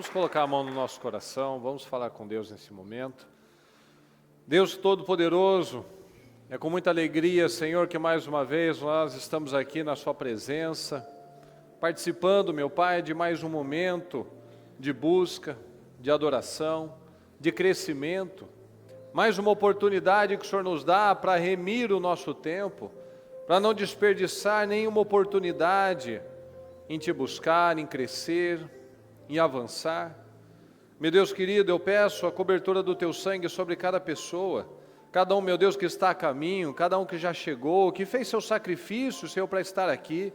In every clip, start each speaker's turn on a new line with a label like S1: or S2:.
S1: Vamos colocar a mão no nosso coração, vamos falar com Deus nesse momento. Deus Todo-Poderoso, é com muita alegria, Senhor, que mais uma vez nós estamos aqui na Sua presença, participando, meu Pai, de mais um momento de busca, de adoração, de crescimento, mais uma oportunidade que o Senhor nos dá para remir o nosso tempo, para não desperdiçar nenhuma oportunidade em Te buscar, em crescer, em avançar. Meu Deus querido, eu peço a cobertura do Teu sangue sobre cada pessoa, cada um, meu Deus, que está a caminho, cada um que já chegou, que fez seu sacrifício, Senhor, para estar aqui,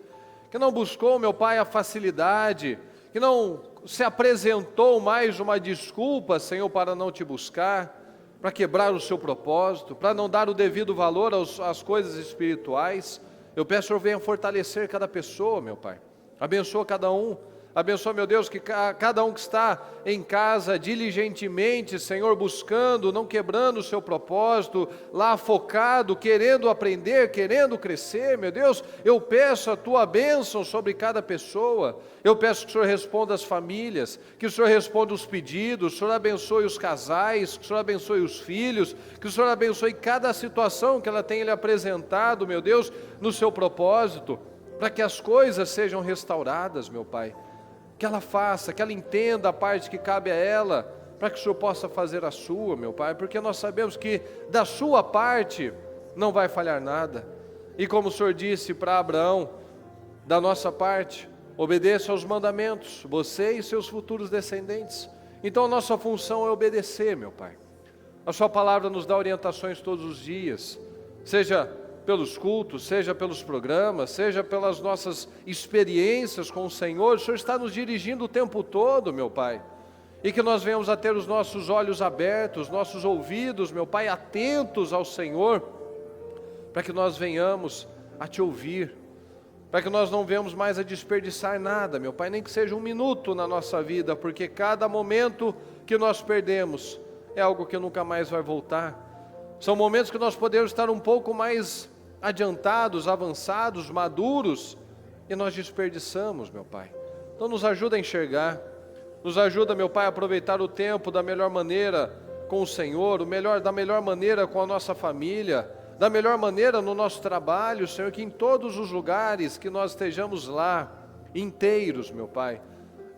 S1: que não buscou, meu Pai, a facilidade, que não se apresentou mais uma desculpa, Senhor, para não Te buscar, para quebrar o seu propósito, para não dar o devido valor às coisas espirituais. Eu peço, Senhor, venha fortalecer cada pessoa, meu Pai. Abençoa cada um. Abençoa, meu Deus, que cada um que está em casa diligentemente, Senhor, buscando, não quebrando o seu propósito, lá focado, querendo aprender, querendo crescer, meu Deus, eu peço a Tua bênção sobre cada pessoa. Eu peço que o Senhor responda as famílias, que o Senhor responda os pedidos, que o Senhor abençoe os casais, que o Senhor abençoe os filhos, que o Senhor abençoe cada situação que ela tenha lhe apresentado, meu Deus, no seu propósito, para que as coisas sejam restauradas, meu Pai. Que ela faça, que ela entenda a parte que cabe a ela, para que o Senhor possa fazer a sua, meu Pai, porque nós sabemos que da sua parte não vai falhar nada. E como o Senhor disse para Abraão, da nossa parte, obedeça aos mandamentos, você e seus futuros descendentes. Então a nossa função é obedecer, meu Pai. A Sua palavra nos dá orientações todos os dias, seja pelos cultos, seja pelos programas, seja pelas nossas experiências com o Senhor está nos dirigindo o tempo todo, meu Pai, e que nós venhamos a ter os nossos olhos abertos, nossos ouvidos, meu Pai, atentos ao Senhor, para que nós venhamos a Te ouvir, para que nós não venhamos mais a desperdiçar nada, meu Pai, nem que seja um minuto na nossa vida, porque cada momento que nós perdemos é algo que nunca mais vai voltar. São momentos que nós podemos estar um pouco mais adiantados, avançados, maduros, e nós desperdiçamos, meu Pai. Então nos ajuda a enxergar, nos ajuda, meu Pai, a aproveitar o tempo da melhor maneira com o Senhor, da melhor maneira com a nossa família, da melhor maneira no nosso trabalho, Senhor, que em todos os lugares que nós estejamos lá, inteiros, meu Pai,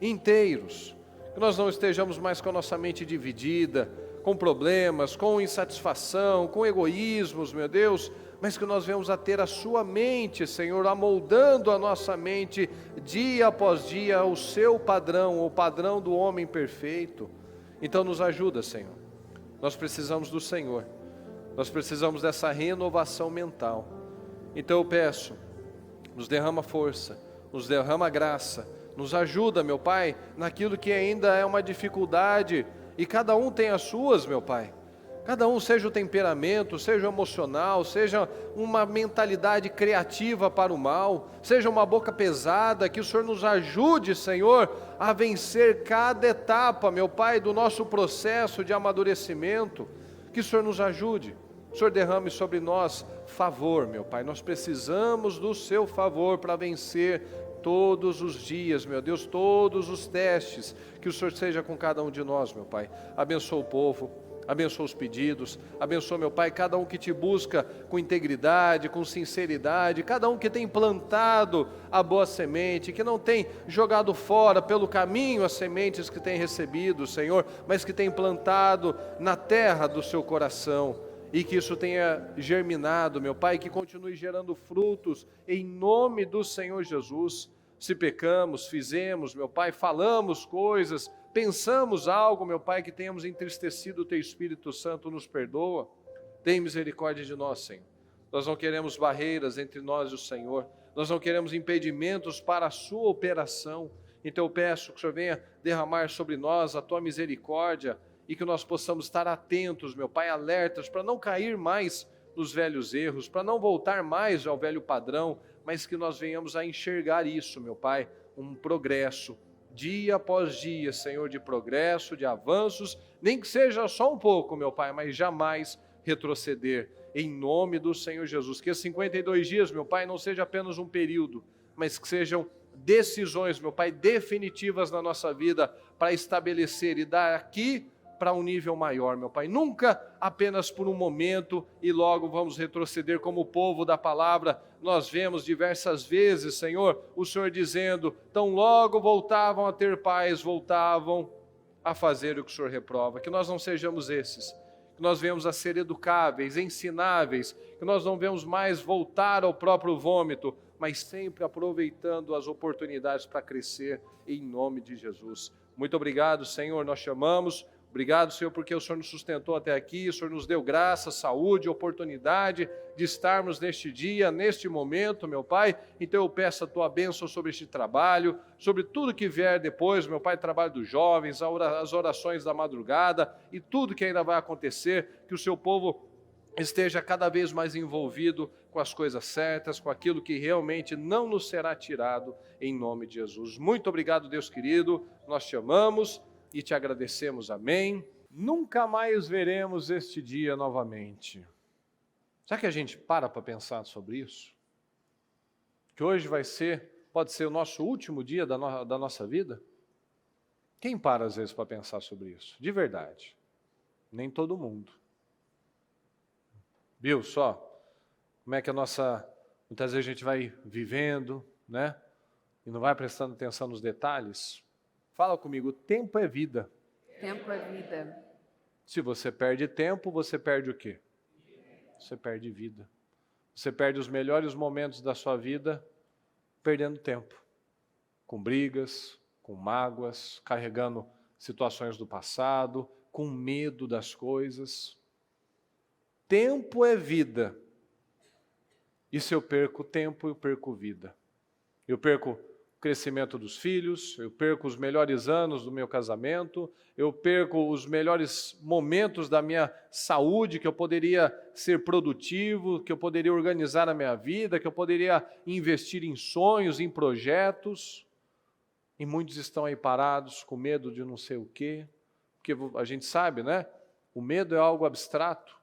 S1: inteiros, que nós não estejamos mais com a nossa mente dividida, com problemas, com insatisfação, com egoísmos, meu Deus, mas que nós venhamos a ter a Sua mente, Senhor, amoldando a nossa mente dia após dia ao Seu padrão, o padrão do homem perfeito. Então nos ajuda, Senhor. Nós precisamos do Senhor. Nós precisamos dessa renovação mental. Então eu peço, nos derrama força, nos derrama graça, nos ajuda, meu Pai, naquilo que ainda é uma dificuldade, e cada um tem as suas, meu Pai. Cada um, seja o temperamento, seja o emocional, seja uma mentalidade criativa para o mal, seja uma boca pesada, que o Senhor nos ajude, Senhor, a vencer cada etapa, meu Pai, do nosso processo de amadurecimento. Que o Senhor nos ajude, o Senhor derrame sobre nós favor, meu Pai. Nós precisamos do Seu favor para vencer todos os dias, meu Deus, todos os testes. Que o Senhor seja com cada um de nós, meu Pai. Abençoa o povo. Abençoa os pedidos, abençoa, meu Pai, cada um que Te busca com integridade, com sinceridade, cada um que tem plantado a boa semente, que não tem jogado fora pelo caminho as sementes que tem recebido, Senhor, mas que tem plantado na terra do seu coração, e que isso tenha germinado, meu Pai, que continue gerando frutos, em nome do Senhor Jesus. Se pecamos, fizemos, meu Pai, falamos coisas, pensamos algo, meu Pai, que tenhamos entristecido o Teu Espírito Santo, nos perdoa. Tem misericórdia de nós, Senhor. Nós não queremos barreiras entre nós e o Senhor. Nós não queremos impedimentos para a Sua operação. Então eu peço que o Senhor venha derramar sobre nós a Tua misericórdia e que nós possamos estar atentos, meu Pai, alertas, para não cair mais nos velhos erros, para não voltar mais ao velho padrão, mas que nós venhamos a enxergar isso, meu Pai, um progresso, dia após dia, Senhor, de progresso, de avanços, nem que seja só um pouco, meu Pai, mas jamais retroceder, em nome do Senhor Jesus. Que esses 52 dias, meu Pai, não seja apenas um período, mas que sejam decisões, meu Pai, definitivas na nossa vida para estabelecer e dar aqui para um nível maior, meu Pai. Nunca apenas por um momento e logo vamos retroceder como o povo da palavra. Nós vemos diversas vezes, Senhor, o Senhor dizendo, tão logo voltavam a ter paz, voltavam a fazer o que o Senhor reprova. Que nós não sejamos esses, que nós venhamos a ser educáveis, ensináveis, que nós não venhamos mais voltar ao próprio vômito, mas sempre aproveitando as oportunidades para crescer em nome de Jesus. Muito obrigado, Senhor, nós te amamos. Obrigado, Senhor, porque o Senhor nos sustentou até aqui, o Senhor nos deu graça, saúde, oportunidade de estarmos neste dia, neste momento, meu Pai. Então eu peço a Tua bênção sobre este trabalho, sobre tudo que vier depois, meu Pai, trabalho dos jovens, as orações da madrugada e tudo que ainda vai acontecer, que o Seu povo esteja cada vez mais envolvido com as coisas certas, com aquilo que realmente não nos será tirado, em nome de Jesus. Muito obrigado, Deus querido, nós te amamos e te agradecemos, amém. Nunca mais veremos este dia novamente. Será que a gente para pensar sobre isso? Que hoje pode ser o nosso último dia da nossa vida? Quem para às vezes para pensar sobre isso? De verdade. Nem todo mundo. Viu só? Como é que muitas vezes a gente vai vivendo, né? E não vai prestando atenção nos detalhes? Fala comigo, tempo é vida.
S2: Tempo é vida.
S1: Se você perde tempo, você perde o quê? Você perde vida. Você perde os melhores momentos da sua vida perdendo tempo. Com brigas, com mágoas, carregando situações do passado, com medo das coisas. Tempo é vida. E se eu perco tempo, eu perco vida. Eu perco crescimento dos filhos, eu perco os melhores anos do meu casamento, eu perco os melhores momentos da minha saúde, que eu poderia ser produtivo, que eu poderia organizar a minha vida, que eu poderia investir em sonhos, em projetos, e muitos estão aí parados com medo de não sei o quê, porque a gente sabe, né? O medo é algo abstrato.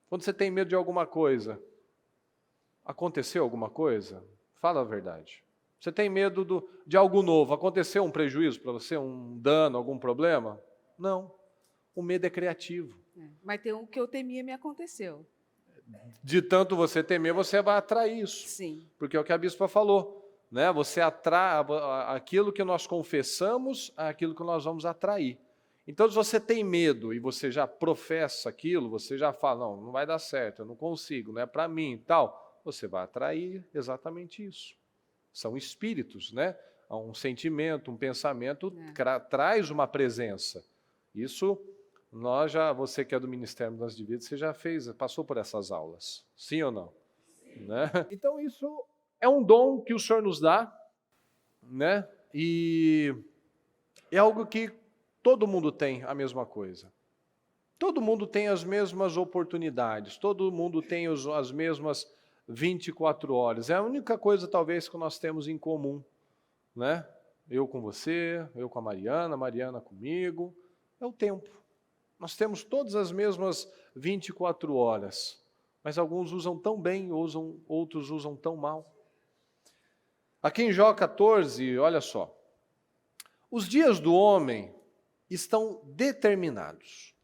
S1: Quando você tem medo de alguma coisa, aconteceu alguma coisa? Fala a verdade. Você tem medo de algo novo, aconteceu um prejuízo para você, um dano, algum problema? Não. O medo é criativo.
S2: Mas tem um que eu temia me aconteceu.
S1: De tanto você temer, você vai atrair isso.
S2: Sim.
S1: Porque é o que a bispa falou, né? Você atrai aquilo que nós confessamos, aquilo que nós vamos atrair. Então, se você tem medo e você já professa aquilo, você já fala, não vai dar certo, eu não consigo, não é para mim e tal, você vai atrair exatamente isso. São espíritos, né? Um sentimento, um pensamento traz uma presença. Isso, você que é do Ministério das Divinas, você já passou por essas aulas, sim ou não? Sim. Né? Então isso é um dom que o Senhor nos dá, né? E é algo que todo mundo tem a mesma coisa. Todo mundo tem as mesmas oportunidades, todo mundo tem as mesmas 24 horas. É a única coisa, talvez, que nós temos em comum, né? Eu com você, eu com a Mariana comigo, é o tempo. Nós temos todas as mesmas 24 horas, mas alguns usam tão bem, outros usam tão mal. Aqui em Jó 14, olha só. Os dias do homem estão determinados.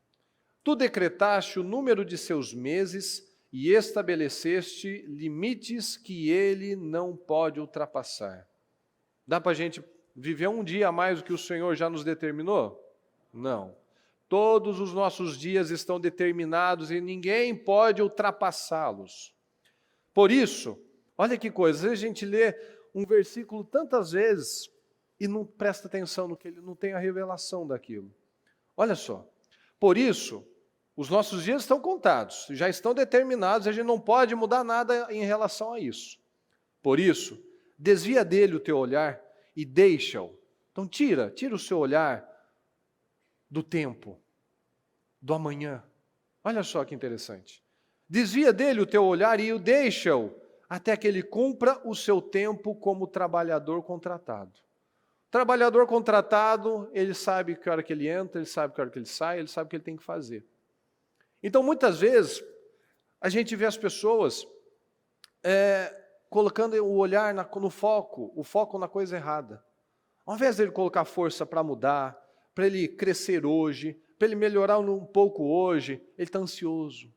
S1: Tu decretaste o número de seus meses e estabeleceste limites que ele não pode ultrapassar. Dá para a gente viver um dia a mais do que o Senhor já nos determinou? Não. Todos os nossos dias estão determinados e ninguém pode ultrapassá-los. Por isso, olha que coisa, às vezes a gente lê um versículo tantas vezes e não presta atenção no que ele não tem a revelação daquilo. Olha só, por isso, os nossos dias estão contados, já estão determinados, a gente não pode mudar nada em relação a isso. Por isso, desvia dele o teu olhar e deixa-o. Então tira o seu olhar do tempo, do amanhã. Olha só que interessante. Desvia dele o teu olhar e o deixa-o até que ele cumpra o seu tempo como trabalhador contratado. Trabalhador contratado, ele sabe que hora que ele entra, ele sabe que hora que ele sai, ele sabe o que ele tem que fazer. Então, muitas vezes, a gente vê as pessoas colocando o olhar no foco, o foco na coisa errada. Ao invés dele colocar força para mudar, para ele crescer hoje, para ele melhorar um pouco hoje, ele está ansioso.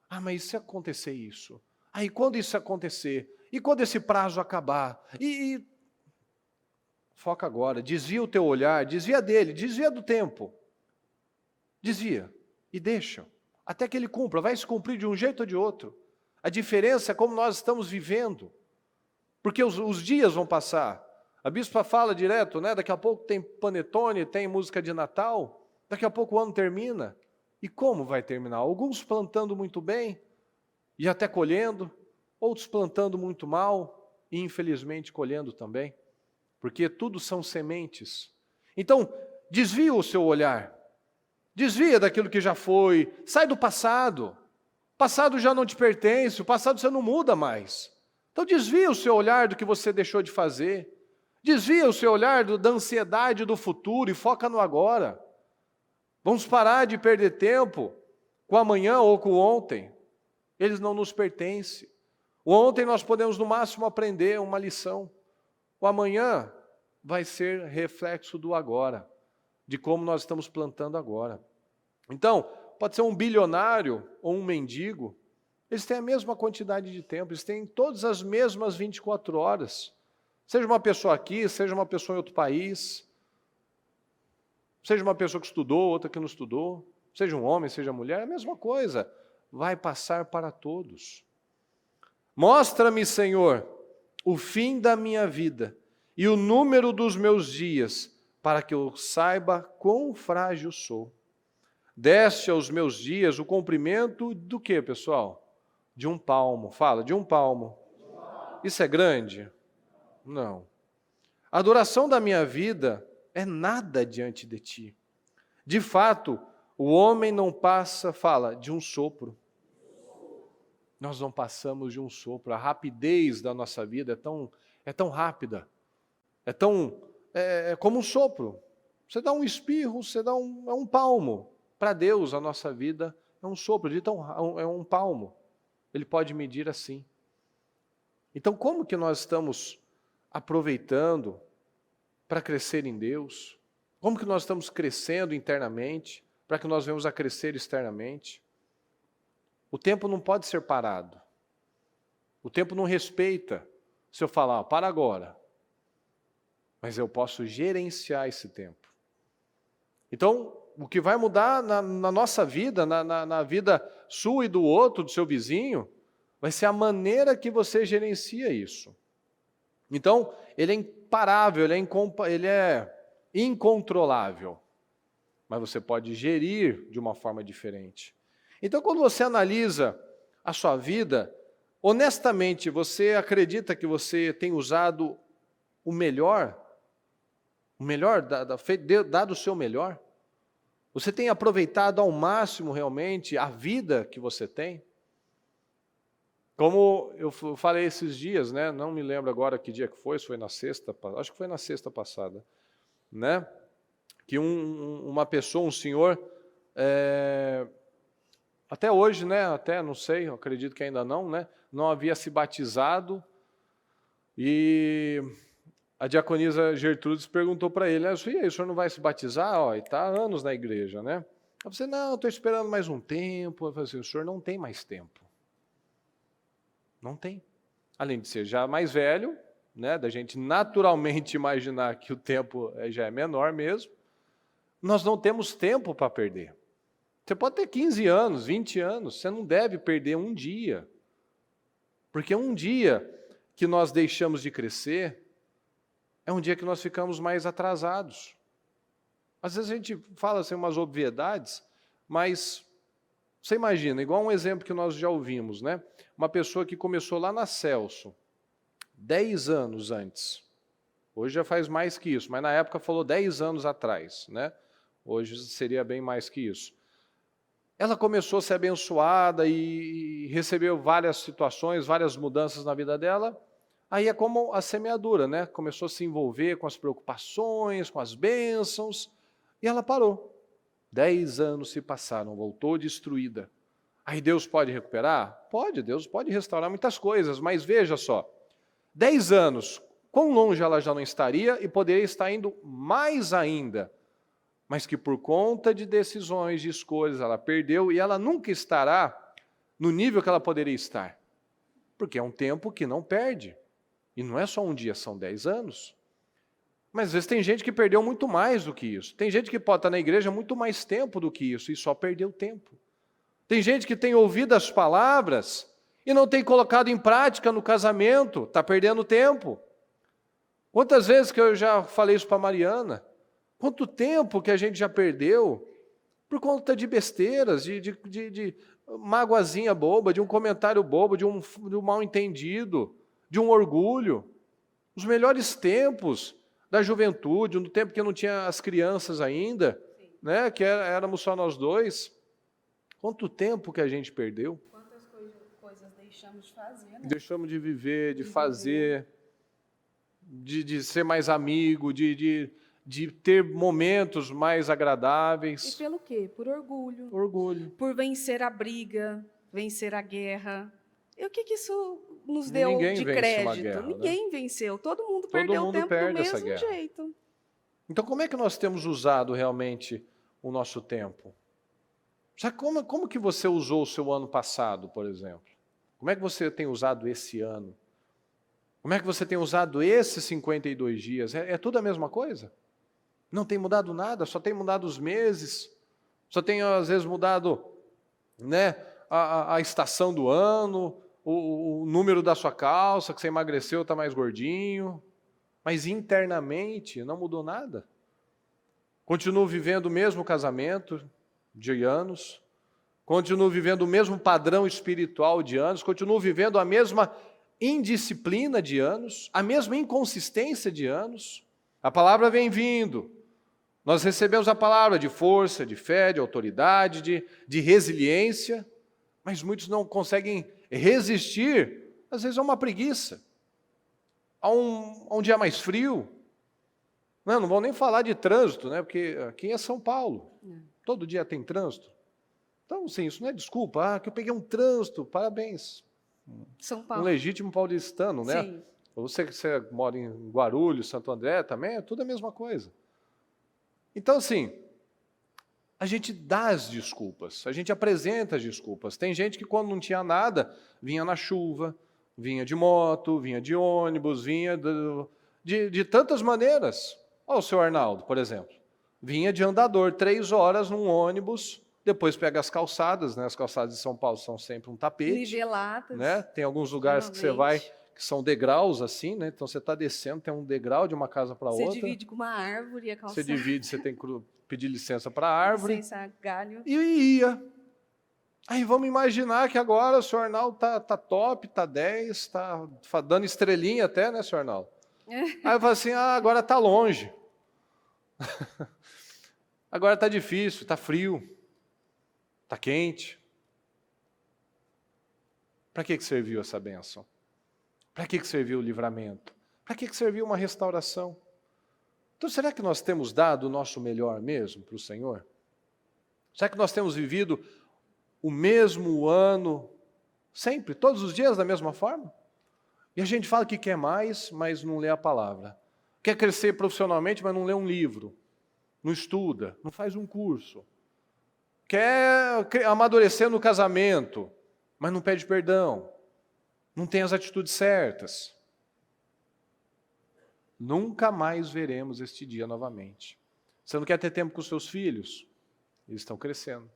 S1: Ah, mas e se acontecer isso? E quando isso acontecer? E quando esse prazo acabar? Foca agora, desvia o teu olhar, desvia dele, desvia do tempo. Desvia e deixa, até que ele cumpra, vai se cumprir de um jeito ou de outro. A diferença é como nós estamos vivendo, porque os dias vão passar. A bispa fala direto, né? Daqui a pouco tem panetone, tem música de Natal, daqui a pouco o ano termina. E como vai terminar? Alguns plantando muito bem e até colhendo, outros plantando muito mal e infelizmente colhendo também, porque tudo são sementes. Então, desvia o seu olhar, desvia daquilo que já foi, sai do passado. O passado já não te pertence, o passado você não muda mais. Então desvia o seu olhar do que você deixou de fazer, desvia o seu olhar da ansiedade do futuro e foca no agora. Vamos parar de perder tempo com amanhã ou com ontem. Eles não nos pertencem. O ontem nós podemos no máximo aprender uma lição. O amanhã vai ser reflexo do agora, de como nós estamos plantando agora. Então, pode ser um bilionário ou um mendigo, eles têm a mesma quantidade de tempo, eles têm todas as mesmas 24 horas. Seja uma pessoa aqui, seja uma pessoa em outro país, seja uma pessoa que estudou, outra que não estudou, seja um homem, seja mulher, é a mesma coisa. Vai passar para todos. Mostra-me, Senhor, o fim da minha vida e o número dos meus dias, para que eu saiba quão frágil sou. Deste aos meus dias o comprimento do quê, pessoal? De um palmo. Fala, de um palmo. Isso é grande? Não. A duração da minha vida é nada diante de ti. De fato, o homem não passa, fala, de um sopro. Nós não passamos de um sopro. A rapidez da nossa vida é tão rápida. É como um sopro. Você dá um espirro, você dá um palmo. Para Deus, a nossa vida é um sopro, é um palmo. Ele pode medir assim. Então, como que nós estamos aproveitando para crescer em Deus? Como que nós estamos crescendo internamente para que nós venhamos a crescer externamente? O tempo não pode ser parado. O tempo não respeita. Se eu falar, para agora. Mas eu posso gerenciar esse tempo. Então, o que vai mudar na nossa vida, na vida sua e do outro, do seu vizinho, vai ser a maneira que você gerencia isso. Então, ele é imparável, ele é incontrolável. Mas você pode gerir de uma forma diferente. Então, quando você analisa a sua vida, honestamente, você acredita que você tem usado o melhor? O melhor, dado o seu melhor? Você tem aproveitado ao máximo realmente a vida que você tem? Como eu falei esses dias, né? Não me lembro agora que dia que foi, se foi na sexta, acho que foi na sexta passada, né? Que uma pessoa, um senhor, até hoje, né? Até não sei, eu acredito que ainda não, né? Não havia se batizado e a diaconisa Gertrudes perguntou para ele, e aí, o senhor não vai se batizar? Está há anos na igreja, né? Eu falei, não, estou esperando mais um tempo. Eu falei assim, o senhor não tem mais tempo. Não tem. Além de ser já mais velho, né, da gente naturalmente imaginar que o tempo já é menor mesmo, nós não temos tempo para perder. Você pode ter 15 anos, 20 anos, você não deve perder um dia. Porque um dia que nós deixamos de crescer, é um dia que nós ficamos mais atrasados. Às vezes a gente fala assim umas obviedades, mas você imagina, igual um exemplo que nós já ouvimos, né? Uma pessoa que começou lá na Celso, 10 anos antes. Hoje já faz mais que isso, mas na época falou 10 anos atrás, né? Hoje seria bem mais que isso. Ela começou a ser abençoada e recebeu várias situações, várias mudanças na vida dela. Aí é como a semeadura, né? Começou a se envolver com as preocupações, com as bênçãos, e ela parou. 10 anos se passaram, voltou destruída. Aí Deus pode recuperar? Pode, Deus pode restaurar muitas coisas, mas veja só, 10 anos, quão longe ela já não estaria e poderia estar indo mais ainda, mas que por conta de decisões, de escolhas, ela perdeu e ela nunca estará no nível que ela poderia estar. Porque é um tempo que não perde. E não é só um dia, são 10 anos. Mas às vezes tem gente que perdeu muito mais do que isso. Tem gente que pode estar na igreja muito mais tempo do que isso e só perdeu tempo. Tem gente que tem ouvido as palavras e não tem colocado em prática no casamento, está perdendo tempo. Quantas vezes que eu já falei isso para a Mariana? Quanto tempo que a gente já perdeu por conta de besteiras, de magoazinha boba, de um comentário bobo, de um mal entendido, de um orgulho. Os melhores tempos da juventude, no tempo que não tinha as crianças ainda, né, que éramos só nós dois. Quanto tempo que a gente perdeu?
S2: Quantas coisas deixamos de fazer, né?
S1: Deixamos de viver, de fazer, de ser mais amigo, de ter momentos mais agradáveis.
S2: E pelo quê? Por orgulho.
S1: Orgulho.
S2: Por vencer a briga, vencer a guerra. E o que isso nos deu
S1: Ninguém
S2: de
S1: vence
S2: crédito?
S1: uma guerra,
S2: Ninguém venceu. Todo mundo perdeu o
S1: mundo
S2: tempo do
S1: perde essa
S2: mesmo
S1: guerra.
S2: jeito.
S1: Então, como é que nós temos usado realmente o nosso tempo? Sabe como que você usou o seu ano passado, por exemplo? Como é que você tem usado esse ano? Como é que você tem usado esses 52 dias? É tudo a mesma coisa? Não tem mudado nada, só tem mudado os meses, só tem às vezes mudado, né, a estação do ano, o número da sua calça, que você emagreceu, está mais gordinho, mas internamente não mudou nada. Continuo vivendo o mesmo casamento de anos, continuo vivendo o mesmo padrão espiritual de anos, continuo vivendo a mesma indisciplina de anos, a mesma inconsistência de anos. A palavra vem vindo. Nós recebemos a palavra de força, de fé, de autoridade, de resiliência, mas muitos não conseguem resistir, às vezes, a uma preguiça, a um dia mais frio. Não vou nem falar de trânsito, né? Porque aqui é São Paulo, todo dia tem trânsito. Então, sim, isso não é desculpa, que eu peguei um trânsito, parabéns.
S2: São Paulo.
S1: Um legítimo paulistano, né?
S2: Sim.
S1: Você mora em Guarulhos, Santo André também, é tudo a mesma coisa. Então, assim, a gente dá as desculpas, a gente apresenta as desculpas. Tem gente que quando não tinha nada, vinha na chuva, vinha de moto, vinha de ônibus, vinha de tantas maneiras. Olha o seu Arnaldo, por exemplo. Vinha de andador, 3 horas num ônibus, depois pega as calçadas, né? As calçadas de São Paulo são sempre um tapete.
S2: Niveladas.
S1: Né? Tem alguns lugares que você vai, que são degraus assim, né? Então você está descendo, tem um degrau de uma casa para outra.
S2: Você divide com uma árvore a calçada.
S1: Você divide, você tem que pedir licença para a árvore.
S2: Licença, galho.
S1: E ia. Aí vamos imaginar que agora o senhor Arnaldo tá top, tá 10, está dando estrelinha até, né, senhor Arnaldo? Aí eu falo assim, agora está longe. Agora está difícil, está frio, está quente. Para que serviu essa bênção? Para que serviu o livramento? Para que serviu uma restauração? Então, será que nós temos dado o nosso melhor mesmo para o Senhor? Será que nós temos vivido o mesmo ano, sempre, todos os dias da mesma forma? E a gente fala que quer mais, mas não lê a palavra. Quer crescer profissionalmente, mas não lê um livro. Não estuda, não faz um curso. Quer amadurecer no casamento, mas não pede perdão. Não tem as atitudes certas. Nunca mais veremos este dia novamente. Você não quer ter tempo com os seus filhos? Eles estão crescendo.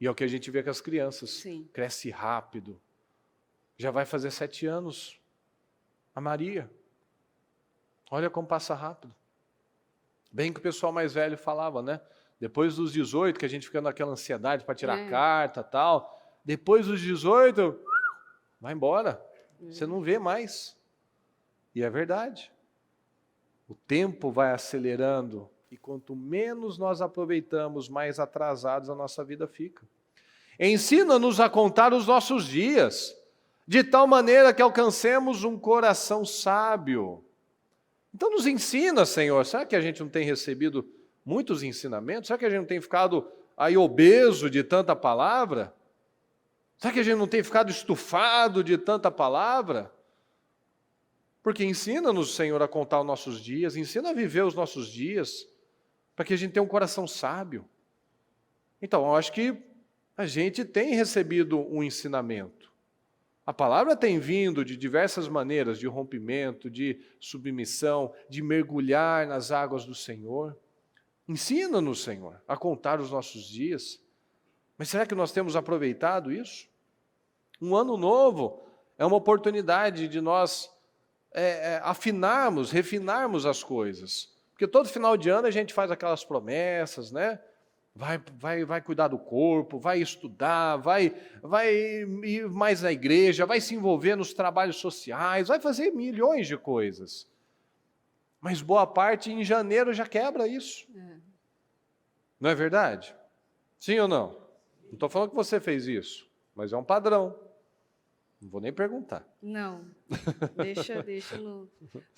S1: E é o que a gente vê com as crianças.
S2: Sim.
S1: Cresce rápido. Já vai fazer 7 anos. A Maria. Olha como passa rápido. Bem que o pessoal mais velho falava, né? Depois dos 18, que a gente fica naquela ansiedade para tirar carta e tal. Depois dos 18, vai embora. Você não vê mais. E é verdade. O tempo vai acelerando. E quanto menos nós aproveitamos, mais atrasados a nossa vida fica. Ensina-nos a contar os nossos dias, de tal maneira que alcancemos um coração sábio. Então nos ensina, Senhor. Será que a gente não tem recebido muitos ensinamentos? Será que a gente não tem ficado aí obeso de tanta palavra? Será que a gente não tem ficado estufado de tanta palavra? Porque ensina-nos, Senhor, a contar os nossos dias, ensina a viver os nossos dias, para que a gente tenha um coração sábio. Então, eu acho que a gente tem recebido um ensinamento. A palavra tem vindo de diversas maneiras, de rompimento, de submissão, de mergulhar nas águas do Senhor. Ensina-nos, Senhor, a contar os nossos dias. Mas será que nós temos aproveitado isso? Um ano novo é uma oportunidade de nós afinarmos, refinarmos as coisas. Porque todo final de ano a gente faz aquelas promessas, né? Vai cuidar do corpo, vai estudar, vai ir mais na igreja, vai se envolver nos trabalhos sociais, vai fazer milhões de coisas. Mas boa parte em janeiro já quebra isso. Não é verdade? Sim ou não? Não estou falando que você fez isso, mas é um padrão. Não vou nem perguntar.
S2: Não, deixa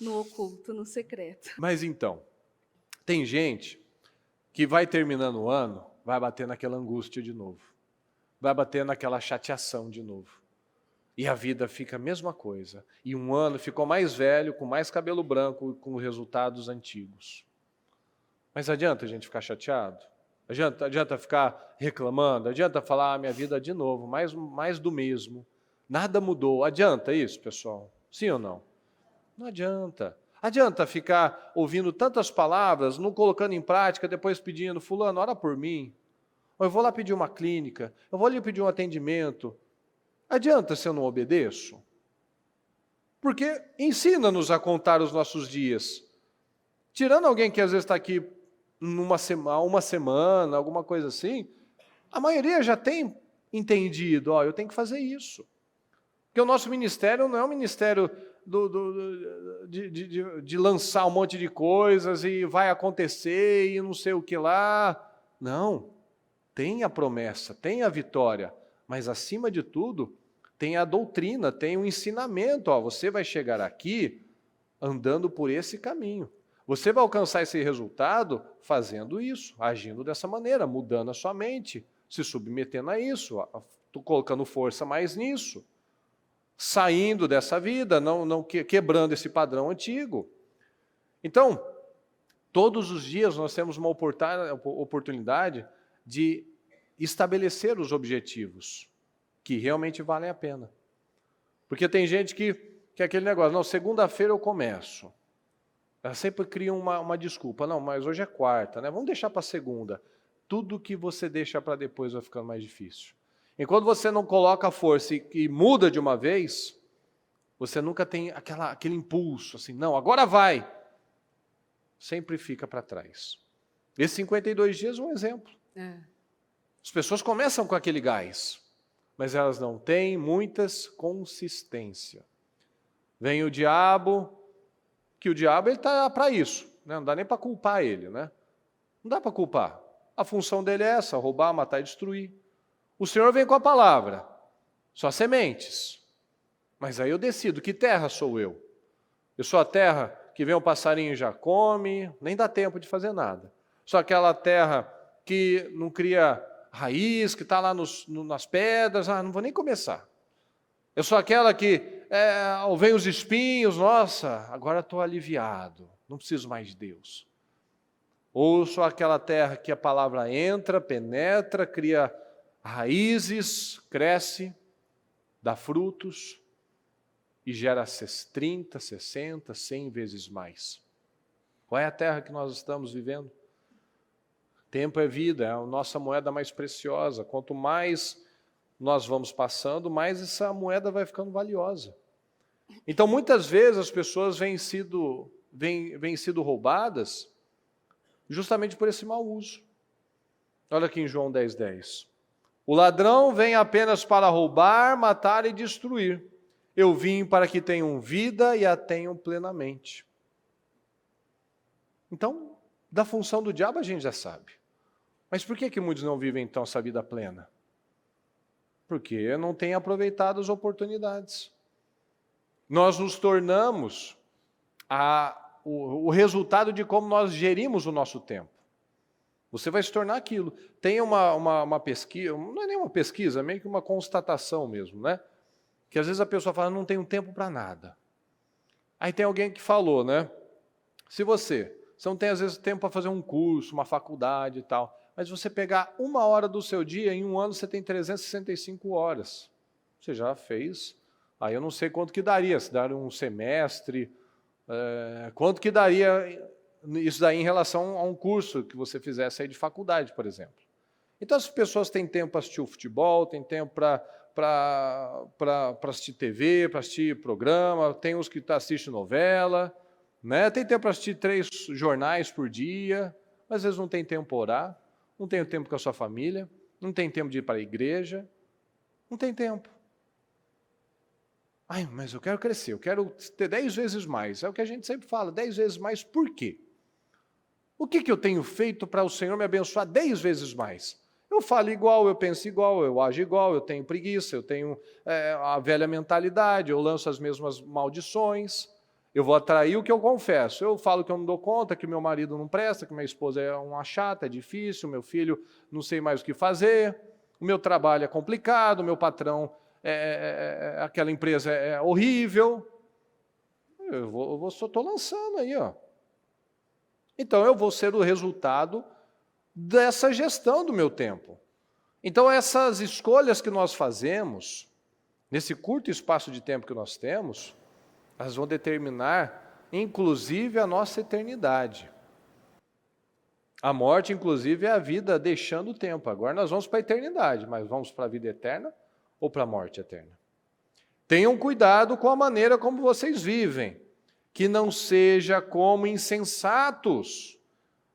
S2: no oculto, no secreto.
S1: Mas então, tem gente que vai terminando o ano, vai bater naquela angústia de novo. Vai bater naquela chateação de novo. E a vida fica a mesma coisa. E um ano ficou mais velho, com mais cabelo branco, com resultados antigos. Mas adianta a gente ficar chateado? Adianta ficar reclamando? Adianta falar, minha vida de novo, mais do mesmo. Nada mudou. Adianta isso, pessoal? Sim ou não? Não adianta. Adianta ficar ouvindo tantas palavras, não colocando em prática, depois pedindo, fulano, ora por mim. Ou eu vou lá pedir uma clínica, eu vou ali pedir um atendimento. Adianta se eu não obedeço? Porque ensina-nos a contar os nossos dias. Tirando alguém que às vezes está aqui uma semana, alguma coisa assim, a maioria já tem entendido, eu tenho que fazer isso. Porque o nosso ministério não é um ministério de lançar um monte de coisas e vai acontecer e não sei o que lá. Não. Tem a promessa, tem a vitória, mas acima de tudo, tem a doutrina, tem o ensinamento. Você vai chegar aqui andando por esse caminho. Você vai alcançar esse resultado fazendo isso, agindo dessa maneira, mudando a sua mente, se submetendo a isso, colocando força mais nisso. Saindo dessa vida, não quebrando esse padrão antigo. Então, todos os dias nós temos uma oportunidade de estabelecer os objetivos que realmente valem a pena. Porque tem gente que é aquele negócio, não, segunda-feira eu começo. Ela sempre cria uma desculpa, não, mas hoje é quarta, né? Vamos deixar para segunda. Tudo que você deixa para depois vai ficando mais difícil. Enquanto você não coloca a força e muda de uma vez, você nunca tem aquele impulso, assim, não, agora vai. Sempre fica para trás. Esses 52 dias é um exemplo. As pessoas começam com aquele gás, mas elas não têm muitas consistência. Vem o diabo, que o diabo está para isso, né? Não dá nem para culpar ele, né? Não dá para culpar. A função dele é essa, roubar, matar e destruir. O Senhor vem com a palavra, só sementes. Mas aí eu decido, que terra sou eu? Eu sou a terra que vem um passarinho e já come, nem dá tempo de fazer nada. Sou aquela terra que não cria raiz, que está lá nas pedras, não vou nem começar. Eu sou aquela que vem os espinhos, nossa, agora estou aliviado, não preciso mais de Deus. Ou sou aquela terra que a palavra entra, penetra, cria raízes, cresce, dá frutos e gera 30, 60, 100 vezes mais. Qual é a terra que nós estamos vivendo? Tempo é vida, é a nossa moeda mais preciosa. Quanto mais nós vamos passando, mais essa moeda vai ficando valiosa. Então, muitas vezes as pessoas vêm sido roubadas justamente por esse mau uso. Olha aqui em João 10:10. O ladrão vem apenas para roubar, matar e destruir. Eu vim para que tenham vida e a tenham plenamente. Então, da função do diabo a gente já sabe. Mas por que muitos não vivem então essa vida plena? Porque não têm aproveitado as oportunidades. Nós nos tornamos o resultado de como nós gerimos o nosso tempo. Você vai se tornar aquilo. Tem uma pesquisa, não é nem uma pesquisa, é meio que uma constatação mesmo, né? Que às vezes a pessoa fala, não tenho tempo para nada. Aí tem alguém que falou, né? Se você não tem às vezes tempo para fazer um curso, uma faculdade e tal, mas você pegar 1 hora do seu dia, em um ano você tem 365 horas. Você já fez. Aí eu não sei quanto que daria, se daria um semestre, quanto que daria isso daí em relação a um curso que você fizesse aí de faculdade, por exemplo. Então as pessoas têm tempo para assistir o futebol, têm tempo para assistir TV, para assistir programa, tem os que assistem novela, né? Tem tempo para assistir 3 jornais por dia, mas às vezes não tem tempo para orar, não tem tempo com a sua família, não tem tempo de ir para a igreja, não tem tempo. Ai, mas eu quero crescer, eu quero ter 10 vezes mais. É o que a gente sempre fala, 10 vezes mais por quê? O que eu tenho feito para o Senhor me abençoar 10 vezes mais? Eu falo igual, eu penso igual, eu ajo igual, eu tenho preguiça, eu tenho a velha mentalidade, eu lanço as mesmas maldições, eu vou atrair o que eu confesso. Eu falo que eu não dou conta, que meu marido não presta, que minha esposa é uma chata, é difícil, meu filho não sei mais o que fazer, o meu trabalho é complicado, o meu patrão, aquela empresa é horrível. Eu só estou lançando aí, ó. Então eu vou ser o resultado dessa gestão do meu tempo. Então essas escolhas que nós fazemos, nesse curto espaço de tempo que nós temos, elas vão determinar, inclusive, a nossa eternidade. A morte, inclusive, é a vida deixando o tempo. Agora nós vamos para a eternidade, mas vamos para a vida eterna ou para a morte eterna? Tenham cuidado com a maneira como vocês vivem, que não seja como insensatos,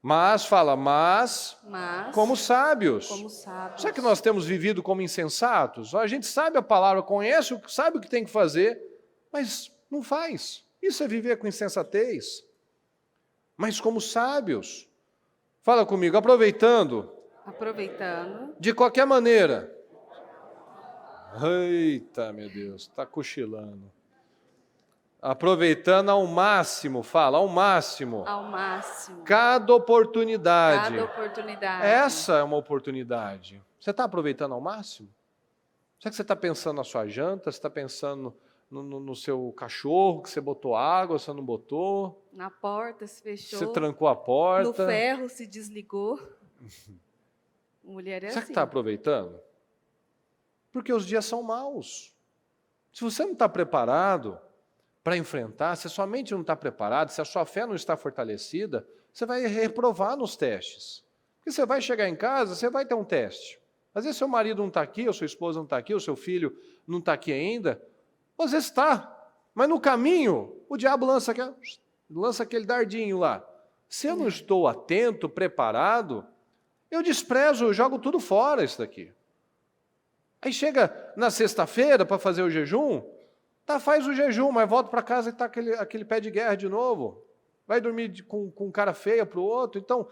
S1: mas como sábios. Será que nós temos vivido como insensatos? A gente sabe a palavra, conhece, sabe o que tem que fazer, mas não faz. Isso é viver com insensatez. Mas como sábios. Fala comigo, aproveitando. De qualquer maneira. Eita, meu Deus, está cochilando. Aproveitando ao máximo, fala, ao máximo.
S2: Ao máximo.
S1: Cada oportunidade.
S2: Cada oportunidade.
S1: Essa é uma oportunidade. Você está aproveitando ao máximo? Será que você está pensando na sua janta? Você está pensando no seu cachorro, que você botou água, você não botou?
S2: Na porta, se fechou.
S1: Você trancou a porta.
S2: No ferro, se desligou. Mulher é
S1: Será
S2: assim.
S1: que está aproveitando? Porque os dias são maus. Se você não está preparado para enfrentar, se a sua mente não está preparada, se a sua fé não está fortalecida, você vai reprovar nos testes. Porque você vai chegar em casa, você vai ter um teste. Às vezes seu marido não está aqui, ou sua esposa não está aqui, ou seu filho não está aqui ainda. Às vezes está, mas no caminho, o diabo lança aquele dardinho lá. Se eu não estou atento, preparado, eu desprezo, eu jogo tudo fora isso daqui. Aí chega na sexta-feira para fazer o jejum, faz o jejum, mas volta para casa e está aquele pé de guerra de novo. Vai dormir com cara feia para o outro. Então,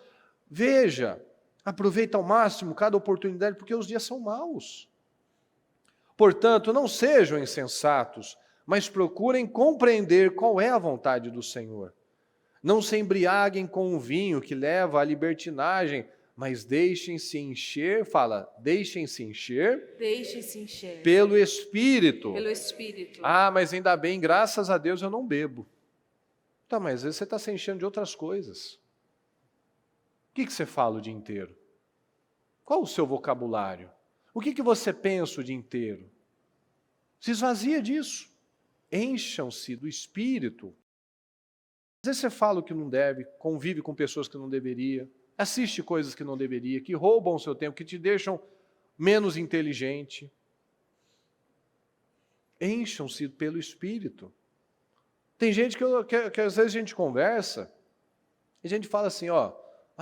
S1: veja, aproveita ao máximo cada oportunidade, porque os dias são maus. Portanto, não sejam insensatos, mas procurem compreender qual é a vontade do Senhor. Não se embriaguem com o vinho que leva à libertinagem, mas deixem-se encher, deixem-se encher.
S2: Deixem-se encher.
S1: Pelo Espírito.
S2: Pelo Espírito.
S1: Ah, mas ainda bem, graças a Deus eu não bebo. Tá, mas às vezes você está se enchendo de outras coisas. O que você fala o dia inteiro? Qual o seu vocabulário? O que você pensa o dia inteiro? Se esvazia disso. Encham-se do Espírito. Às vezes você fala o que não deve, convive com pessoas que não deveria, assiste coisas que não deveria, que roubam o seu tempo, que te deixam menos inteligente. Encham-se pelo Espírito. Tem gente que às vezes a gente conversa e a gente fala assim,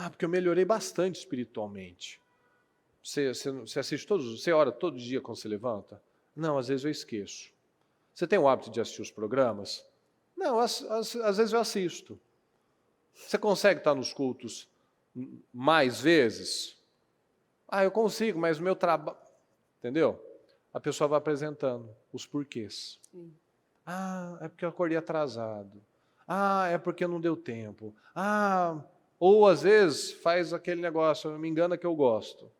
S1: porque eu melhorei bastante espiritualmente. Você assiste você ora todo dia quando se levanta? Não, às vezes eu esqueço. Você tem o hábito de assistir os programas? Não, às vezes eu assisto. Você consegue estar nos cultos mais vezes? Eu consigo, mas o meu trabalho... Entendeu? A pessoa vai apresentando os porquês.
S2: Sim.
S1: É porque eu acordei atrasado. É porque não deu tempo. Ou às vezes faz aquele negócio, me engana que eu gosto.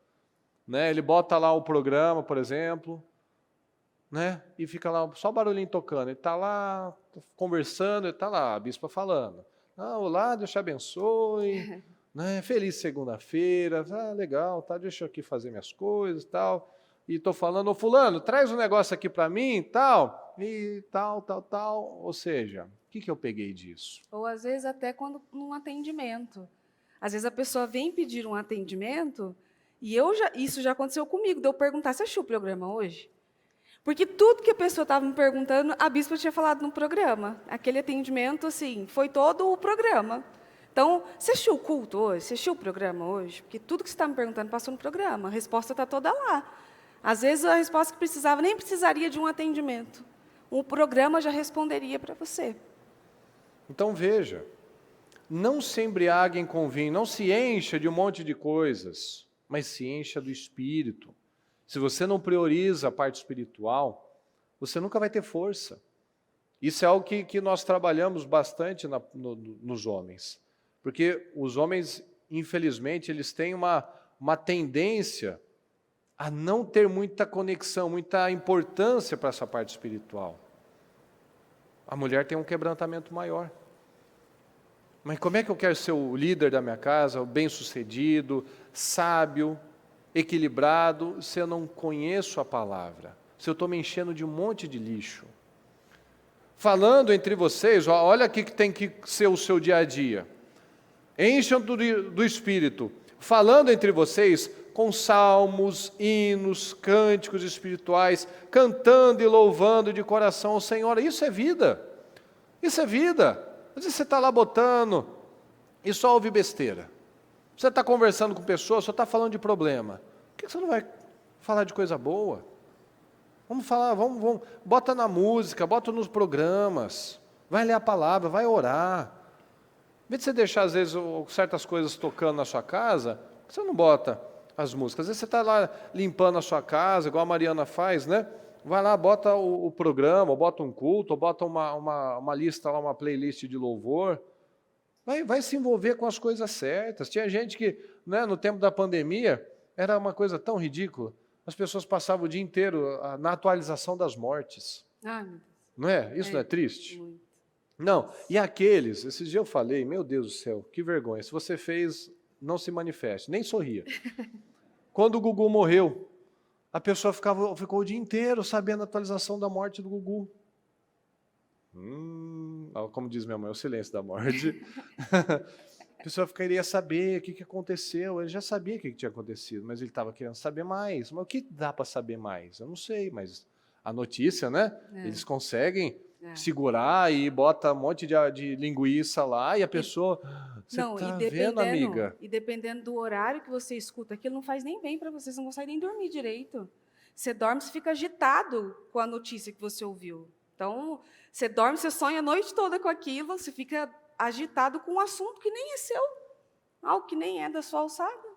S1: Né? Ele bota lá o programa, por exemplo, né? E fica lá só o barulhinho tocando. Ele está lá conversando, ele está lá, a bispa falando. Olá, Deus te abençoe, né? Feliz segunda-feira, legal, tá? Deixa eu aqui fazer minhas coisas e tal. E estou falando, ô fulano, traz um negócio aqui para mim e tal. Ou seja, o que eu peguei disso?
S2: Ou às vezes até quando num atendimento. Às vezes a pessoa vem pedir um atendimento e isso já aconteceu comigo, de eu perguntar, você assistiu o programa hoje? Porque tudo que a pessoa estava me perguntando, a bispa tinha falado no programa. Aquele atendimento, assim, foi todo o programa. Então, você assistiu o culto hoje? Você assistiu o programa hoje? Porque tudo que você está me perguntando passou no programa. A resposta está toda lá. Às vezes, a resposta que precisava nem precisaria de um atendimento. O programa já responderia para você.
S1: Então, veja, não se embriaguem com vinho, não se encha de um monte de coisas, mas se encha do Espírito. Se você não prioriza a parte espiritual, você nunca vai ter força. Isso é algo que nós trabalhamos bastante nos homens. Porque os homens, infelizmente, eles têm uma tendência a não ter muita conexão, muita importância para essa parte espiritual. A mulher tem um quebrantamento maior. Mas como é que eu quero ser o líder da minha casa, o bem-sucedido, sábio, equilibrado, se eu não conheço a palavra? Se eu estou me enchendo de um monte de lixo? Falando entre vocês, olha o que tem que ser o seu dia a dia. Encham do Espírito, falando entre vocês com salmos, hinos, cânticos espirituais, cantando e louvando de coração ao Senhor. Isso é vida. Isso é vida. Às vezes você está lá botando e só ouve besteira. Você está conversando com pessoas, só está falando de problema. Por que você não vai falar de coisa boa? Vamos falar, bota na música, bota nos programas, vai ler a palavra, vai orar. Em vez de você deixar, às vezes, certas coisas tocando na sua casa, por que você não bota as músicas? Às vezes você está lá limpando a sua casa, igual a Mariana faz, né? Vai lá, bota o programa, ou bota um culto, ou bota uma lista lá, uma playlist de louvor. Vai se envolver com as coisas certas. Tinha gente que, né, no tempo da pandemia, era uma coisa tão ridícula. As pessoas passavam o dia inteiro na atualização das mortes.
S2: Ai, meu Deus.
S1: Não é? Isso não é triste?
S2: Muito.
S1: Não. E aqueles, esses dias eu falei, meu Deus do céu, que vergonha. Se você fez, não se manifeste, nem sorria. Quando o Gugu morreu, a pessoa ficou o dia inteiro sabendo a atualização da morte do Gugu. Como diz minha mãe, o silêncio da morte. A pessoa queria saber o que aconteceu. Ele já sabia o que tinha acontecido, mas ele estava querendo saber mais. Mas o que dá para saber mais? Eu não sei, mas a notícia, né? Eles conseguem segurar e bota um monte de linguiça lá e a pessoa... Você está vendo, amiga?
S2: E dependendo do horário que você escuta, aquilo não faz nem bem para você, você não consegue nem dormir direito. Você dorme, você fica agitado com a notícia que você ouviu. Então, você dorme, você sonha a noite toda com aquilo, você fica agitado com um assunto que nem é seu, algo que nem é da sua alçada.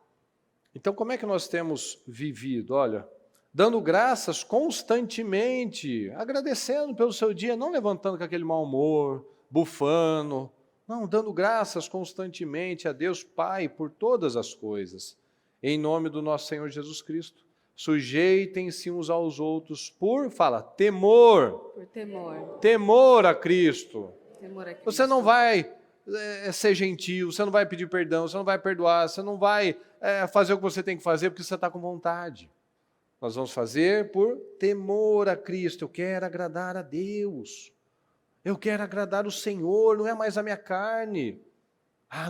S1: Então, como é que nós temos vivido? Olha, dando graças constantemente, agradecendo pelo seu dia, não levantando com aquele mau humor, bufando, não, dando graças constantemente a Deus Pai por todas as coisas, em nome do nosso Senhor Jesus Cristo. Sujeitem-se uns aos outros fala, temor.
S2: Por temor.
S1: Temor a Cristo.
S2: Temor a Cristo.
S1: Você não vai ser gentil, você não vai pedir perdão, você não vai perdoar, você não vai fazer o que você tem que fazer porque você está com vontade. Nós vamos fazer por temor a Cristo. Eu quero agradar a Deus. Eu quero agradar o Senhor, não é mais a minha carne.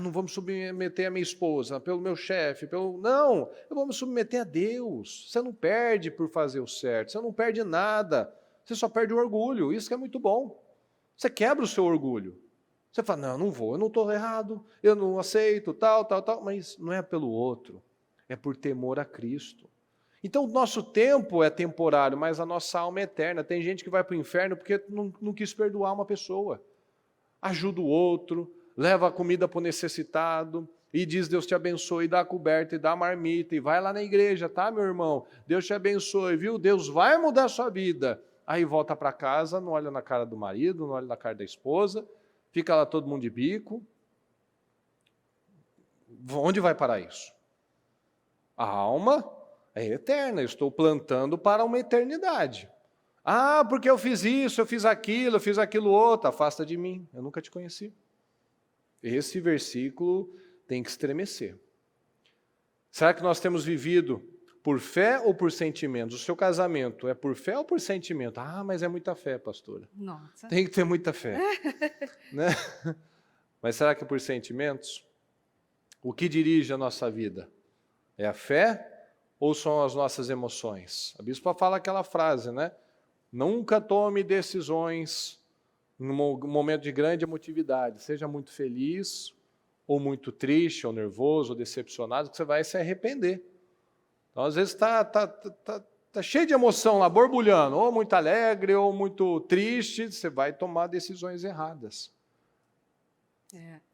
S1: Não vou me submeter a minha esposa, pelo meu chefe, Não, eu vou me submeter a Deus. Você não perde por fazer o certo, você não perde nada, você só perde o orgulho, isso que é muito bom. Você quebra o seu orgulho. Você fala, não vou, eu não estou errado, eu não aceito, tal, mas não é pelo outro, é por temor a Cristo. Então, o nosso tempo é temporário, mas a nossa alma é eterna. Tem gente que vai para o inferno porque não quis perdoar uma pessoa. Ajuda o outro, leva a comida para o necessitado, e diz Deus te abençoe, e dá a coberta, e dá a marmita, e vai lá na igreja, tá, meu irmão? Deus te abençoe, viu? Deus vai mudar a sua vida. Aí volta para casa, não olha na cara do marido, não olha na cara da esposa, fica lá todo mundo de bico. Onde vai parar isso? A alma é eterna, eu estou plantando para uma eternidade. Ah, porque eu fiz isso, eu fiz aquilo outro. Afasta de mim, eu nunca te conheci. Esse versículo tem que estremecer. Será que nós temos vivido por fé ou por sentimentos? O seu casamento é por fé ou por sentimento? Ah, mas é muita fé, pastora.
S2: Nossa.
S1: Tem que ter muita fé. Né? Mas será que é por sentimentos? O que dirige a nossa vida? É a fé ou são as nossas emoções? A bispa fala aquela frase, né? Nunca tome decisões num momento de grande emotividade. Seja muito feliz, ou muito triste, ou nervoso, ou decepcionado, que você vai se arrepender. Então, às vezes, tá cheio de emoção lá, borbulhando, ou muito alegre, ou muito triste, você vai tomar decisões erradas.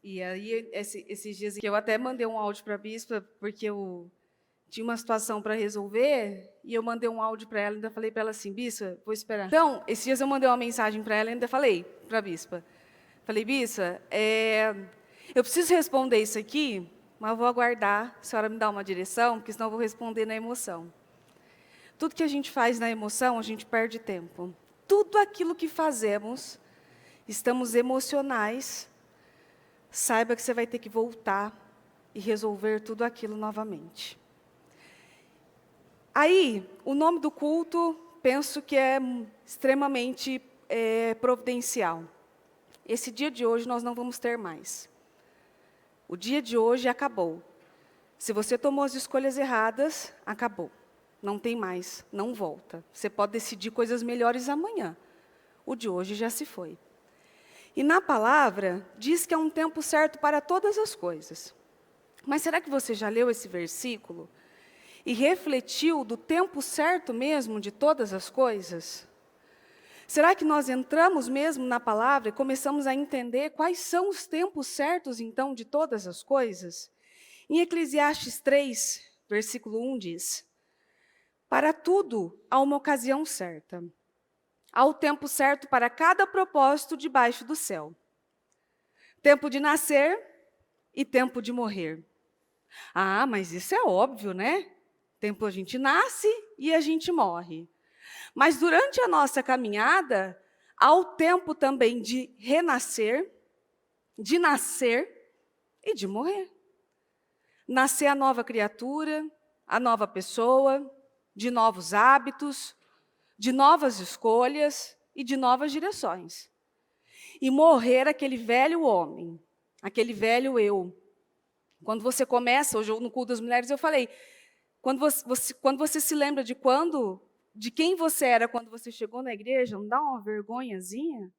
S2: E aí, esses dias que eu até mandei um áudio para a bispa, porque eu tinha uma situação para resolver, e eu mandei um áudio para ela, ainda falei para ela assim, bispa, vou esperar. Então, esses dias eu mandei uma mensagem para ela, ainda falei para a bispa. Falei, bispa, eu preciso responder isso aqui, mas eu vou aguardar a senhora me dar uma direção, porque senão eu vou responder na emoção. Tudo que a gente faz na emoção, a gente perde tempo. Tudo aquilo que fazemos, estamos emocionais, saiba que você vai ter que voltar e resolver tudo aquilo novamente. Aí, o nome do culto, penso que é extremamente providencial. Esse dia de hoje nós não vamos ter mais. O dia de hoje acabou. Se você tomou as escolhas erradas, acabou. Não tem mais, não volta. Você pode decidir coisas melhores amanhã. O de hoje já se foi. E na palavra, diz que há um tempo certo para todas as coisas. Mas será que você já leu esse versículo e refletiu do tempo certo mesmo de todas as coisas? Será que nós entramos mesmo na palavra e começamos a entender quais são os tempos certos, então, de todas as coisas? Em Eclesiastes 3, versículo 1 diz: para tudo há uma ocasião certa. Há o tempo certo para cada propósito debaixo do céu. Tempo de nascer e tempo de morrer. Ah, mas isso é óbvio, né? Tempo a gente nasce e a gente morre. Mas durante a nossa caminhada, há o tempo também de renascer, de nascer e de morrer. Nascer a nova criatura, a nova pessoa, de novos hábitos, de novas escolhas e de novas direções. E morrer aquele velho homem, aquele velho eu. Quando você começa, hoje no culto das mulheres eu falei, quando você se lembra de quem você era quando você chegou na igreja, não dá uma vergonhazinha?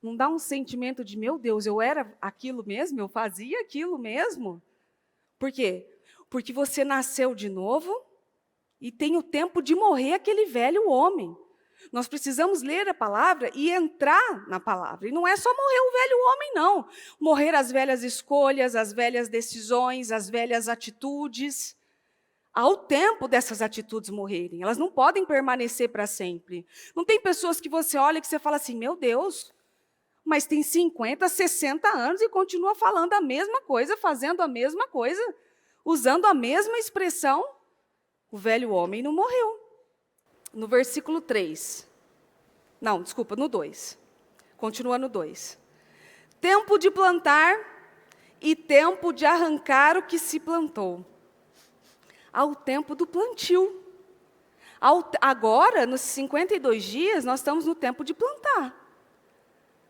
S2: Não dá um sentimento de, meu Deus, eu era aquilo mesmo? Eu fazia aquilo mesmo? Por quê? Porque você nasceu de novo e tem o tempo de morrer aquele velho homem. Nós precisamos ler a palavra e entrar na palavra. E não é só morrer o velho homem, não. Morrer as velhas escolhas, as velhas decisões, as velhas atitudes. Há o tempo dessas atitudes morrerem. Elas não podem permanecer para sempre. Não tem pessoas que você olha e que você fala assim, meu Deus, mas tem 50, 60 anos e continua falando a mesma coisa, fazendo a mesma coisa, usando a mesma expressão. O velho homem não morreu. No versículo 3. Não, desculpa, no 2. Continua no 2. Tempo de plantar e tempo de arrancar o que se plantou. Há o tempo do plantio. Agora, nos 52 dias, nós estamos no tempo de plantar.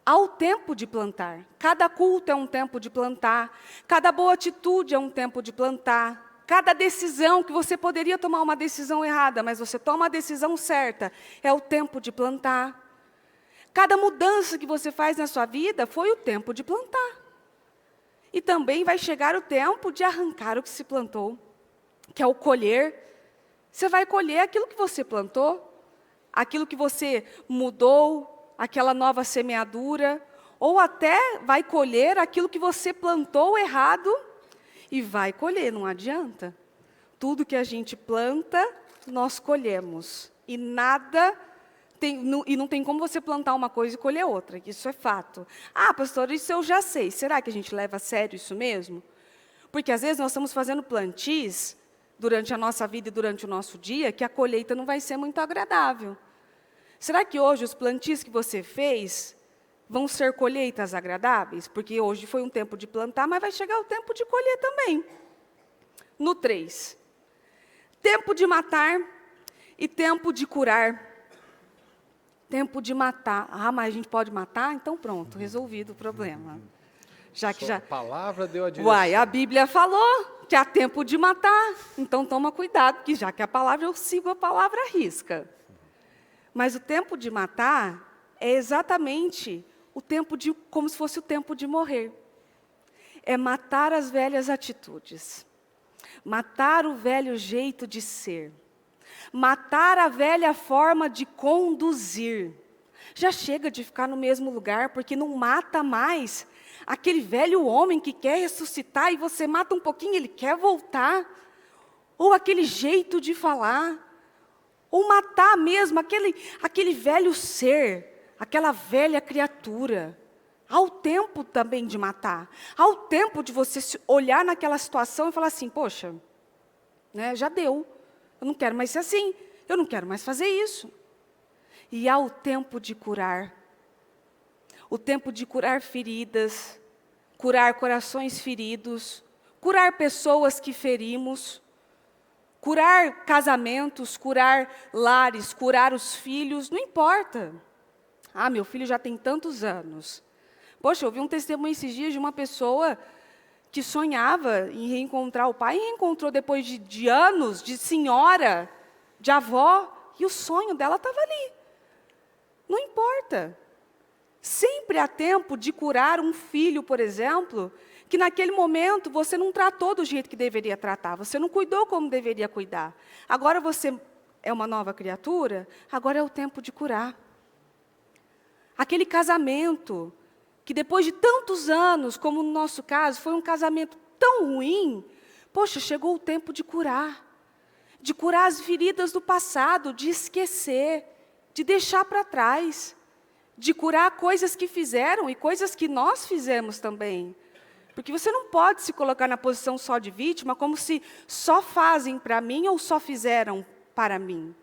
S2: Há o tempo de plantar. Cada culto é um tempo de plantar. Cada boa atitude é um tempo de plantar. Cada decisão que você poderia tomar uma decisão errada, mas você toma a decisão certa, é o tempo de plantar. Cada mudança que você faz na sua vida foi o tempo de plantar. E também vai chegar o tempo de arrancar o que se plantou, que é o colher. Você vai colher aquilo que você plantou, aquilo que você mudou, aquela nova semeadura, ou até vai colher aquilo que você plantou errado, e vai colher, não adianta. Tudo que a gente planta, nós colhemos. E não tem como você plantar uma coisa e colher outra, isso é fato. Ah, pastor, isso eu já sei. Será que a gente leva a sério isso mesmo? Porque às vezes nós estamos fazendo plantis durante a nossa vida e durante o nosso dia, que a colheita não vai ser muito agradável. Será que hoje os plantios que você fez vão ser colheitas agradáveis? Porque hoje foi um tempo de plantar, mas vai chegar o tempo de colher também. No 3. Tempo de matar e tempo de curar. Tempo de matar. Ah, mas a gente pode matar? Então pronto, resolvido o problema. Já que
S1: A palavra deu a direção.
S2: Uai, a Bíblia falou que há tempo de matar. Então toma cuidado, porque já que a palavra, eu sigo a palavra à risca. Mas o tempo de matar é exatamente o tempo de, como se fosse o tempo de morrer. É matar as velhas atitudes. Matar o velho jeito de ser. Matar a velha forma de conduzir. Já chega de ficar no mesmo lugar, porque não mata mais aquele velho homem que quer ressuscitar e você mata um pouquinho, ele quer voltar. Ou aquele jeito de falar. Ou matar mesmo aquele velho ser, aquela velha criatura. Há o tempo também de matar. Há o tempo de você olhar naquela situação e falar assim, poxa, né, já deu. Eu não quero mais ser assim. Eu não quero mais fazer isso. E há o tempo de curar. O tempo de curar feridas, curar corações feridos, curar pessoas que ferimos, curar casamentos, curar lares, curar os filhos, não importa. Ah, meu filho já tem tantos anos. Poxa, eu vi um testemunho esses dias de uma pessoa que sonhava em reencontrar o pai e reencontrou depois de anos, de senhora, de avó, e o sonho dela estava ali. Não importa. Sempre há tempo de curar um filho, por exemplo, que naquele momento você não tratou do jeito que deveria tratar, você não cuidou como deveria cuidar. Agora você é uma nova criatura, agora é o tempo de curar. Aquele casamento, que depois de tantos anos, como no nosso caso, foi um casamento tão ruim, poxa, chegou o tempo de curar as feridas do passado, de esquecer, de deixar para trás, de curar coisas que fizeram e coisas que nós fizemos também. Porque você não pode se colocar na posição só de vítima, como se só fazem para mim ou só fizeram para mim.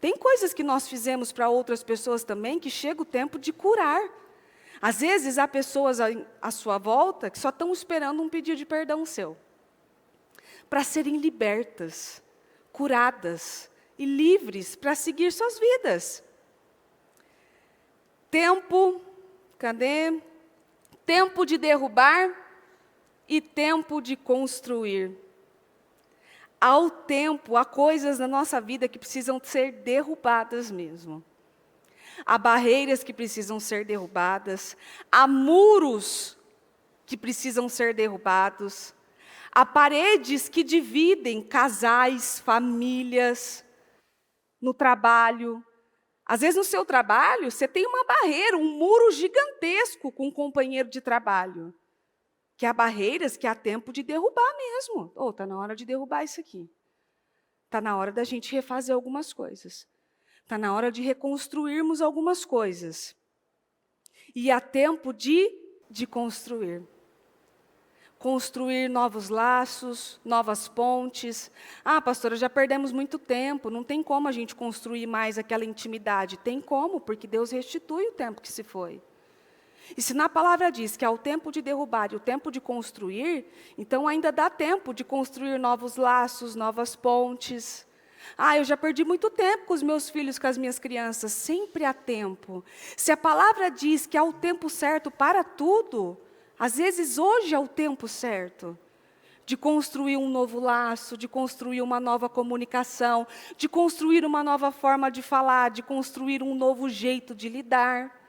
S2: Tem coisas que nós fizemos para outras pessoas também, que chega o tempo de curar. Às vezes, há pessoas à sua volta que só estão esperando um pedido de perdão seu. Para serem libertas, curadas e livres para seguir suas vidas. Tempo, cadê? Tempo de derrubar e tempo de construir. Há tempo, há coisas na nossa vida que precisam ser derrubadas mesmo. Há barreiras que precisam ser derrubadas, há muros que precisam ser derrubados, há paredes que dividem casais, famílias, no trabalho. Às vezes, no seu trabalho, você tem uma barreira, um muro gigantesco com um companheiro de trabalho. Que há barreiras que há tempo de derrubar mesmo. Está na hora de derrubar isso aqui. Está na hora da gente refazer algumas coisas. Está na hora de reconstruirmos algumas coisas. E há tempo de construir. Construir novos laços, novas pontes. Ah, pastora, já perdemos muito tempo, não tem como a gente construir mais aquela intimidade. Tem como, porque Deus restitui o tempo que se foi. E se na palavra diz que há o tempo de derrubar e o tempo de construir, então ainda dá tempo de construir novos laços, novas pontes. Ah, eu já perdi muito tempo com os meus filhos, com as minhas crianças. Sempre há tempo. Se a palavra diz que há o tempo certo para tudo, às vezes hoje é o tempo certo de construir um novo laço, de construir uma nova comunicação, de construir uma nova forma de falar, de construir um novo jeito de lidar.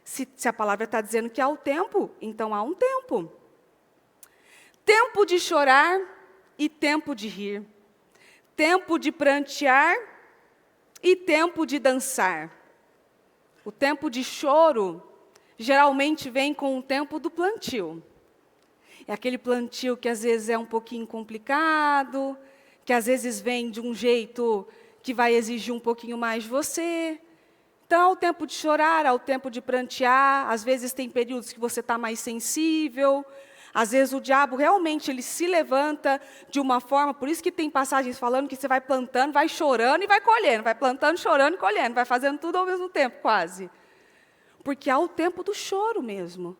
S2: Se a palavra está dizendo que há o tempo, então há um tempo. Tempo de chorar e tempo de rir. Tempo de prantear e tempo de dançar. O tempo de choro geralmente vem com o tempo do plantio. É aquele plantio que às vezes é um pouquinho complicado, que às vezes vem de um jeito que vai exigir um pouquinho mais de você. Então, há o tempo de chorar, há o tempo de prantear, às vezes tem períodos que você está mais sensível, Às vezes o diabo realmente ele se levanta de uma forma, por isso que tem passagens falando que você vai plantando, vai chorando e vai colhendo, vai plantando, chorando e colhendo, vai fazendo tudo ao mesmo tempo, quase. Porque há o tempo do choro mesmo.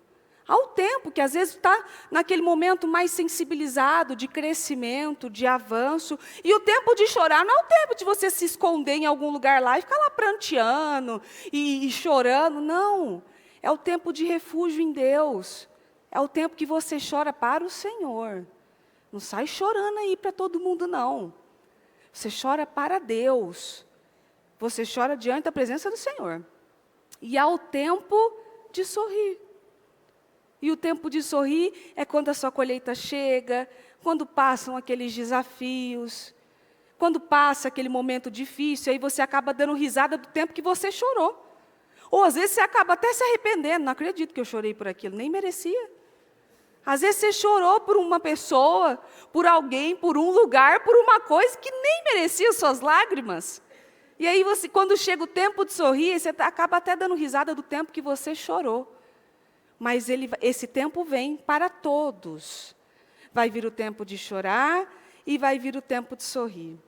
S2: Há o tempo que às vezes está naquele momento mais sensibilizado, de crescimento, de avanço. E o tempo de chorar não é o tempo de você se esconder em algum lugar lá e ficar lá pranteando e chorando, não. É o tempo de refúgio em Deus. É o tempo que você chora para o Senhor. Não sai chorando aí para todo mundo, não. Você chora para Deus. Você chora diante da presença do Senhor. E há o tempo de sorrir. E o tempo de sorrir é quando a sua colheita chega, quando passam aqueles desafios, quando passa aquele momento difícil, aí você acaba dando risada do tempo que você chorou. Ou às vezes você acaba até se arrependendo, não acredito que eu chorei por aquilo, nem merecia. Às vezes você chorou por uma pessoa, por alguém, por um lugar, por uma coisa que nem merecia suas lágrimas. E aí você, quando chega o tempo de sorrir, você acaba até dando risada do tempo que você chorou. Mas esse tempo vem para todos. Vai vir o tempo de chorar e vai vir o tempo de sorrir.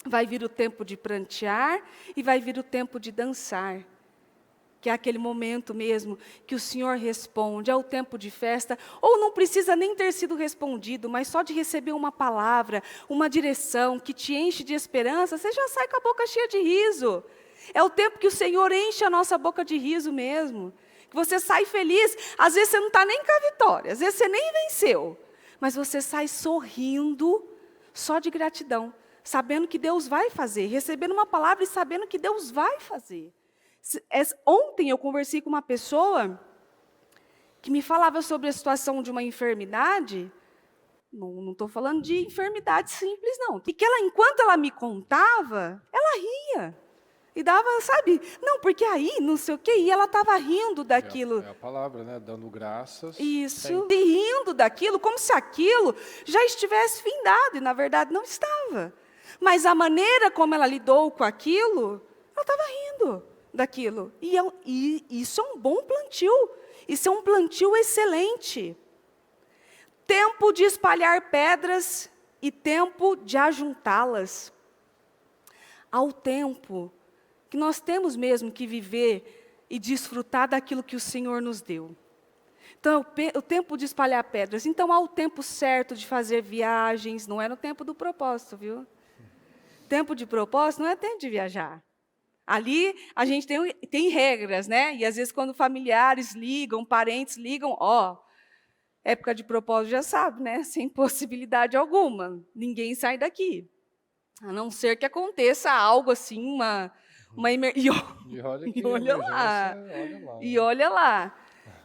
S2: Vai vir o tempo de prantear e vai vir o tempo de dançar. Que é aquele momento mesmo que o Senhor responde, é o tempo de festa, ou não precisa nem ter sido respondido, mas só de receber uma palavra, uma direção que te enche de esperança, você já sai com a boca cheia de riso. É o tempo que o Senhor enche a nossa boca de riso mesmo. Que você sai feliz, às vezes você não está nem com a vitória, às vezes você nem venceu, mas você sai sorrindo só de gratidão, sabendo que Deus vai fazer, recebendo uma palavra e sabendo que Deus vai fazer. Ontem eu conversei com uma pessoa que me falava sobre a situação de uma enfermidade, não estou falando de enfermidade simples não, e que ela, enquanto ela me contava, ela ria. E dava, sabe, não, porque aí, não sei o quê, e ela estava rindo daquilo.
S1: É a palavra, né? Dando graças.
S2: Isso, e rindo daquilo, como se aquilo já estivesse findado, e na verdade não estava. Mas a maneira como ela lidou com aquilo, ela estava rindo daquilo. E isso é um bom plantio, isso é um plantio excelente. Tempo de espalhar pedras e tempo de ajuntá-las. Ao tempo que nós temos mesmo que viver e desfrutar daquilo que o Senhor nos deu. Então, o tempo de espalhar pedras. Então, há o tempo certo de fazer viagens, não é no tempo do propósito, viu? Tempo de propósito não é tempo de viajar. Ali, a gente tem regras, né? E, às vezes, quando familiares ligam, parentes ligam, época de propósito já sabe, né? Sem possibilidade alguma. Ninguém sai daqui. A não ser que aconteça algo assim, uma olha lá.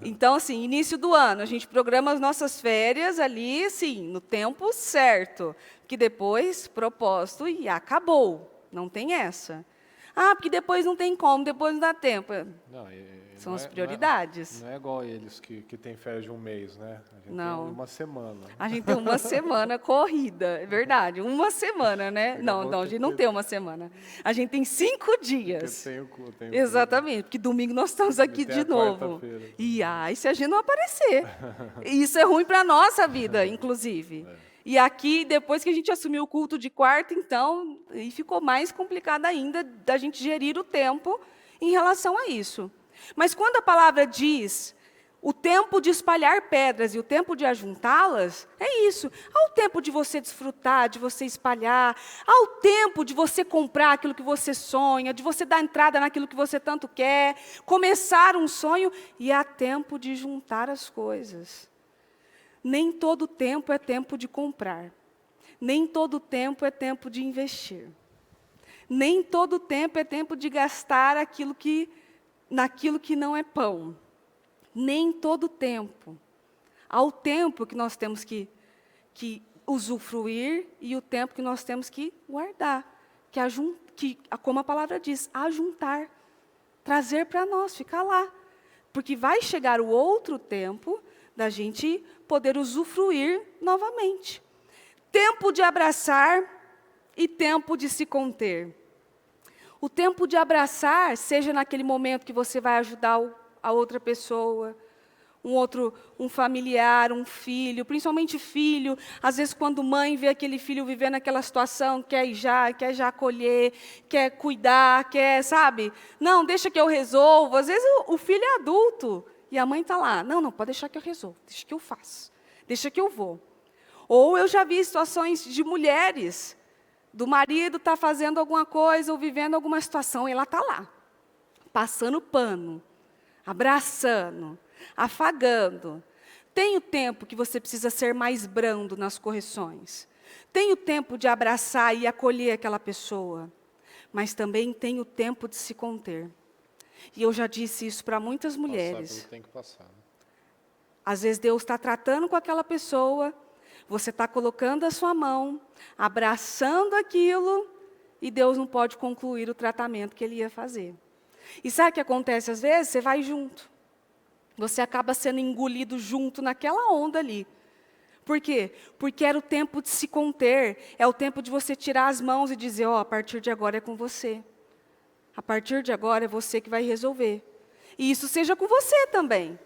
S2: Então, assim, início do ano, a gente programa as nossas férias ali, assim, no tempo certo. Que depois, propósito, e acabou. Não tem essa. Porque depois não tem como, depois não dá tempo. São as prioridades.
S1: Não é igual eles que têm férias de um mês, né? A gente
S2: não.
S1: tem uma semana.
S2: A gente tem uma semana corrida, é verdade. Uma semana, né? Não, a gente não tem uma semana. A gente tem 5 dias.
S1: Tem
S2: exatamente, porque domingo nós estamos aqui de novo. E se a gente não aparecer. Isso é ruim para a nossa vida, inclusive. E aqui, depois que a gente assumiu o culto de quarta, então, e ficou mais complicado ainda da gente gerir o tempo em relação a isso. Mas quando a palavra diz o tempo de espalhar pedras e o tempo de ajuntá-las, é isso. Há o tempo de você desfrutar, de você espalhar. Há o tempo de você comprar aquilo que você sonha, de você dar entrada naquilo que você tanto quer, começar um sonho, e há tempo de juntar as coisas. Nem todo tempo é tempo de comprar. Nem todo tempo é tempo de investir. Nem todo tempo é tempo de gastar naquilo que não é pão. Nem todo tempo. Há o tempo que nós temos que usufruir e o tempo que nós temos que guardar. Como a palavra diz, ajuntar. Trazer para nós, ficar lá. Porque vai chegar o outro tempo da gente poder usufruir novamente. Tempo de abraçar e tempo de se conter. O tempo de abraçar, seja naquele momento que você vai ajudar a outra pessoa, um familiar, um filho, principalmente filho. Às vezes, quando mãe vê aquele filho vivendo aquela situação, quer já acolher, quer cuidar, sabe? Não, deixa que eu resolvo. Às vezes, o filho é adulto e a mãe está lá. Não, pode deixar que eu resolvo, deixa que eu faço, deixa que eu vou. Ou eu já vi situações de mulheres, do marido estar fazendo alguma coisa ou vivendo alguma situação, e ela está lá, passando pano, abraçando, afagando. Tem o tempo que você precisa ser mais brando nas correções. Tem o tempo de abraçar e acolher aquela pessoa. Mas também tem o tempo de se conter. E eu já disse isso para muitas mulheres.
S1: Tem que passar, né?
S2: Às vezes Deus está tratando com aquela pessoa, você está colocando a sua mão, abraçando aquilo, e Deus não pode concluir o tratamento que Ele ia fazer. E sabe o que acontece às vezes? Você vai junto. Você acaba sendo engolido junto naquela onda ali. Por quê? Porque era o tempo de se conter, é o tempo de você tirar as mãos e dizer, a partir de agora é com você. A partir de agora é você que vai resolver. E isso seja com você também.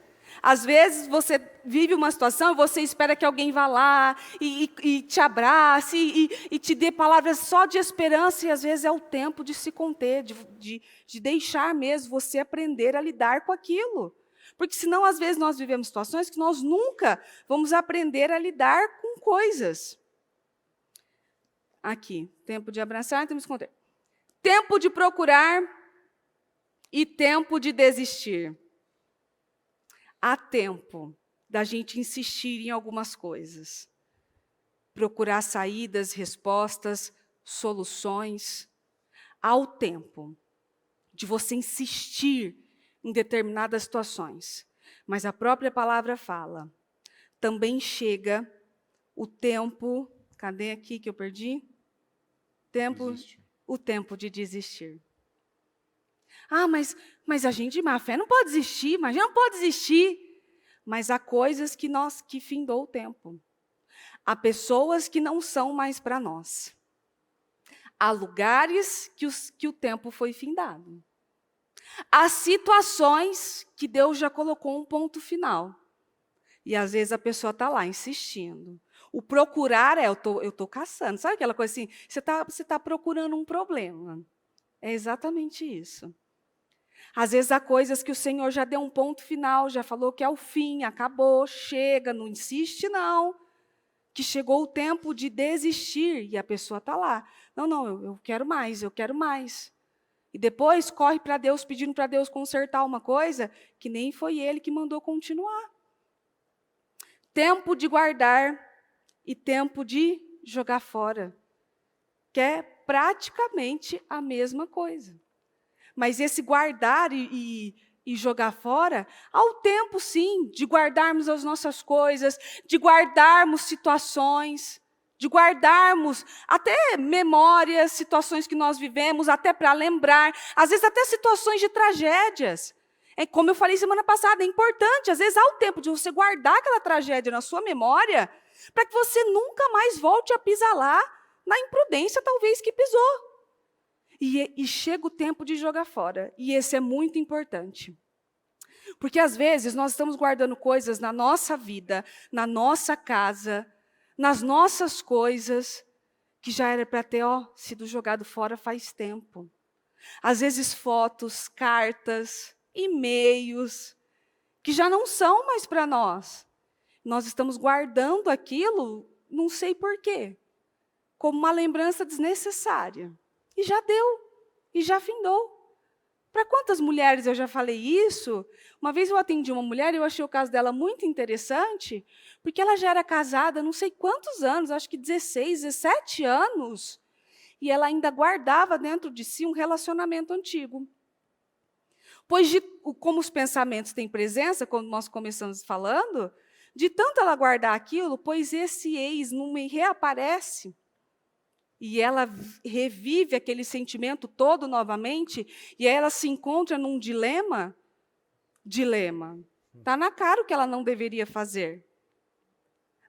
S2: Às vezes você vive uma situação e você espera que alguém vá lá e te abrace e te dê palavras só de esperança, e às vezes é o tempo de se conter, de deixar mesmo você aprender a lidar com aquilo. Porque senão, às vezes, nós vivemos situações que nós nunca vamos aprender a lidar com coisas. Aqui, tempo de abraçar, temos que conter. Tempo de procurar e tempo de desistir. Há tempo da gente insistir em algumas coisas. Procurar saídas, respostas, soluções. Há o tempo de você insistir em determinadas situações. Mas a própria palavra fala, também chega o tempo, cadê aqui que eu perdi? O tempo de desistir. Mas a gente, a fé não pode desistir, mas a gente não pode desistir. Mas há coisas que findou o tempo. Há pessoas que não são mais para nós. Há lugares que o tempo foi findado. Há situações que Deus já colocou um ponto final. E às vezes a pessoa está lá insistindo. O procurar eu estou caçando. Sabe aquela coisa assim? Você tá procurando um problema. É exatamente isso. Às vezes há coisas que o Senhor já deu um ponto final, já falou que é o fim, acabou, chega, não insiste não. Que chegou o tempo de desistir e a pessoa está lá. Não, eu quero mais, eu quero mais. E depois corre para Deus, pedindo para Deus consertar uma coisa que nem foi Ele que mandou continuar. Tempo de guardar e tempo de jogar fora, que é praticamente a mesma coisa. Mas esse guardar e jogar fora, há o tempo, sim, de guardarmos as nossas coisas, de guardarmos situações, de guardarmos até memórias, situações que nós vivemos, até para lembrar, às vezes até situações de tragédias. Como eu falei semana passada, é importante, às vezes há o tempo de você guardar aquela tragédia na sua memória, para que você nunca mais volte a pisar lá, na imprudência talvez que pisou. E chega o tempo de jogar fora, e esse é muito importante. Porque às vezes nós estamos guardando coisas na nossa vida, na nossa casa, nas nossas coisas, que já era para ter sido jogado fora faz tempo. Às vezes fotos, cartas, e-mails, que já não são mais para nós. Nós estamos guardando aquilo, não sei porquê, como uma lembrança desnecessária. E já deu, e já findou. Para quantas mulheres eu já falei isso? Uma vez eu atendi uma mulher e eu achei o caso dela muito interessante, porque ela já era casada não sei quantos anos, acho que 16, 17 anos, e ela ainda guardava dentro de si um relacionamento antigo. Pois, como os pensamentos têm presença, como nós começamos falando, de tanto ela guardar aquilo, pois esse ex não me reaparece, e ela revive aquele sentimento todo novamente, e aí ela se encontra num dilema. Está na cara o que ela não deveria fazer.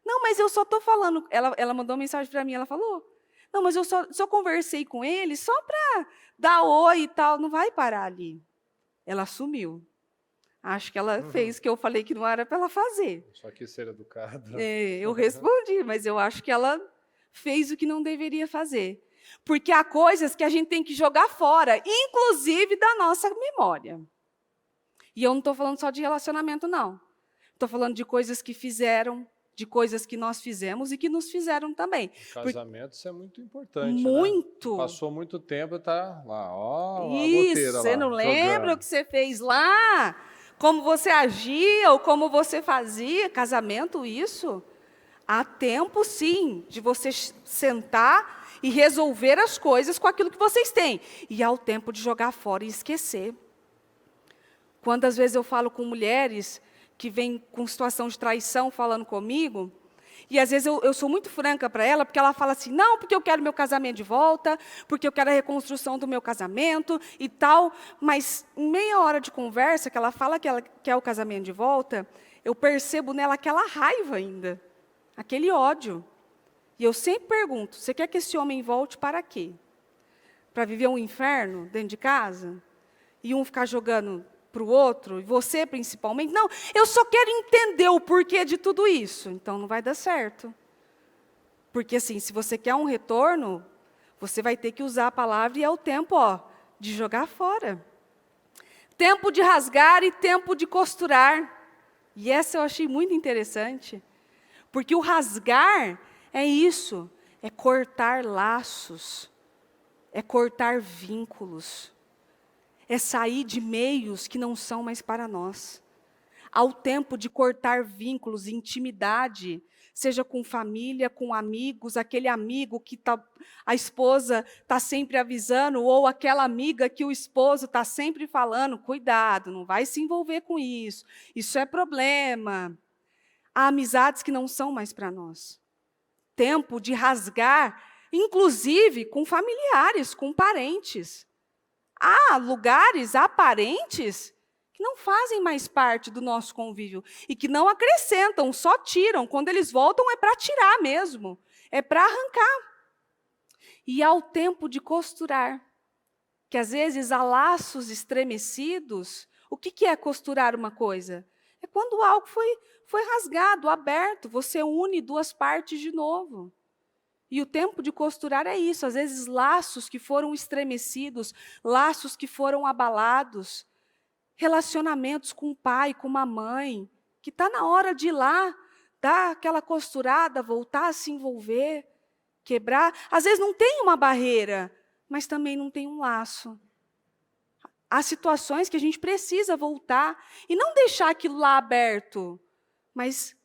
S2: Não, mas eu só estou falando. Ela mandou uma mensagem para mim, ela falou, não, mas eu só conversei com ele só para dar oi e tal, não vai parar ali. Ela sumiu. Acho que ela fez o que eu falei que não era para ela fazer.
S1: Só quis ser educada.
S2: Eu respondi, mas eu acho que ela fez o que não deveria fazer. Porque há coisas que a gente tem que jogar fora, inclusive da nossa memória. E eu não estou falando só de relacionamento, não. Estou falando de coisas que fizeram, de coisas que nós fizemos e que nos fizeram também.
S1: No casamento isso é muito importante,
S2: muito.
S1: Né? Passou muito tempo e tá lá, ó, a
S2: Isso,
S1: goteira
S2: você
S1: lá,
S2: não lembra
S1: jogando.
S2: o que você fez lá? Como você agia ou como você fazia? Casamento, isso. Há tempo, sim, de você sentar e resolver as coisas com aquilo que vocês têm. E há o tempo de jogar fora e esquecer. Quantas vezes eu falo com mulheres que vêm com situação de traição falando comigo, e às vezes eu sou muito franca para ela, porque ela fala assim, não, porque eu quero meu casamento de volta, porque eu quero a reconstrução do meu casamento e tal, mas em meia hora de conversa, que ela fala que ela quer o casamento de volta, eu percebo nela aquela raiva ainda, aquele ódio. E eu sempre pergunto, você quer que esse homem volte para quê? Para viver um inferno dentro de casa? E um ficar jogando para o outro, e você principalmente? Não, eu só quero entender o porquê de tudo isso. Então não vai dar certo. Porque assim, se você quer um retorno, você vai ter que usar a palavra e é o tempo, de jogar fora. Tempo de rasgar e tempo de costurar. E essa eu achei muito interessante. Porque o rasgar é isso, é cortar laços, é cortar vínculos. É sair de meios que não são mais para nós. Há o tempo de cortar vínculos, intimidade, seja com família, com amigos, aquele amigo que a esposa está sempre avisando, ou aquela amiga que o esposo está sempre falando, cuidado, não vai se envolver com isso, isso é problema. Há amizades que não são mais para nós. Tempo de rasgar, inclusive com familiares, com parentes. Há lugares, há parentes que não fazem mais parte do nosso convívio e que não acrescentam, só tiram. Quando eles voltam é para tirar mesmo, é para arrancar. E há o tempo de costurar, que às vezes há laços estremecidos. O que é costurar uma coisa? É quando algo foi rasgado, aberto, você une duas partes de novo. E o tempo de costurar é isso, às vezes laços que foram estremecidos, laços que foram abalados, relacionamentos com o pai, com uma mãe, que está na hora de ir lá, dar aquela costurada, voltar a se envolver, quebrar. Às vezes não tem uma barreira, mas também não tem um laço. Há situações que a gente precisa voltar e não deixar aquilo lá aberto, mas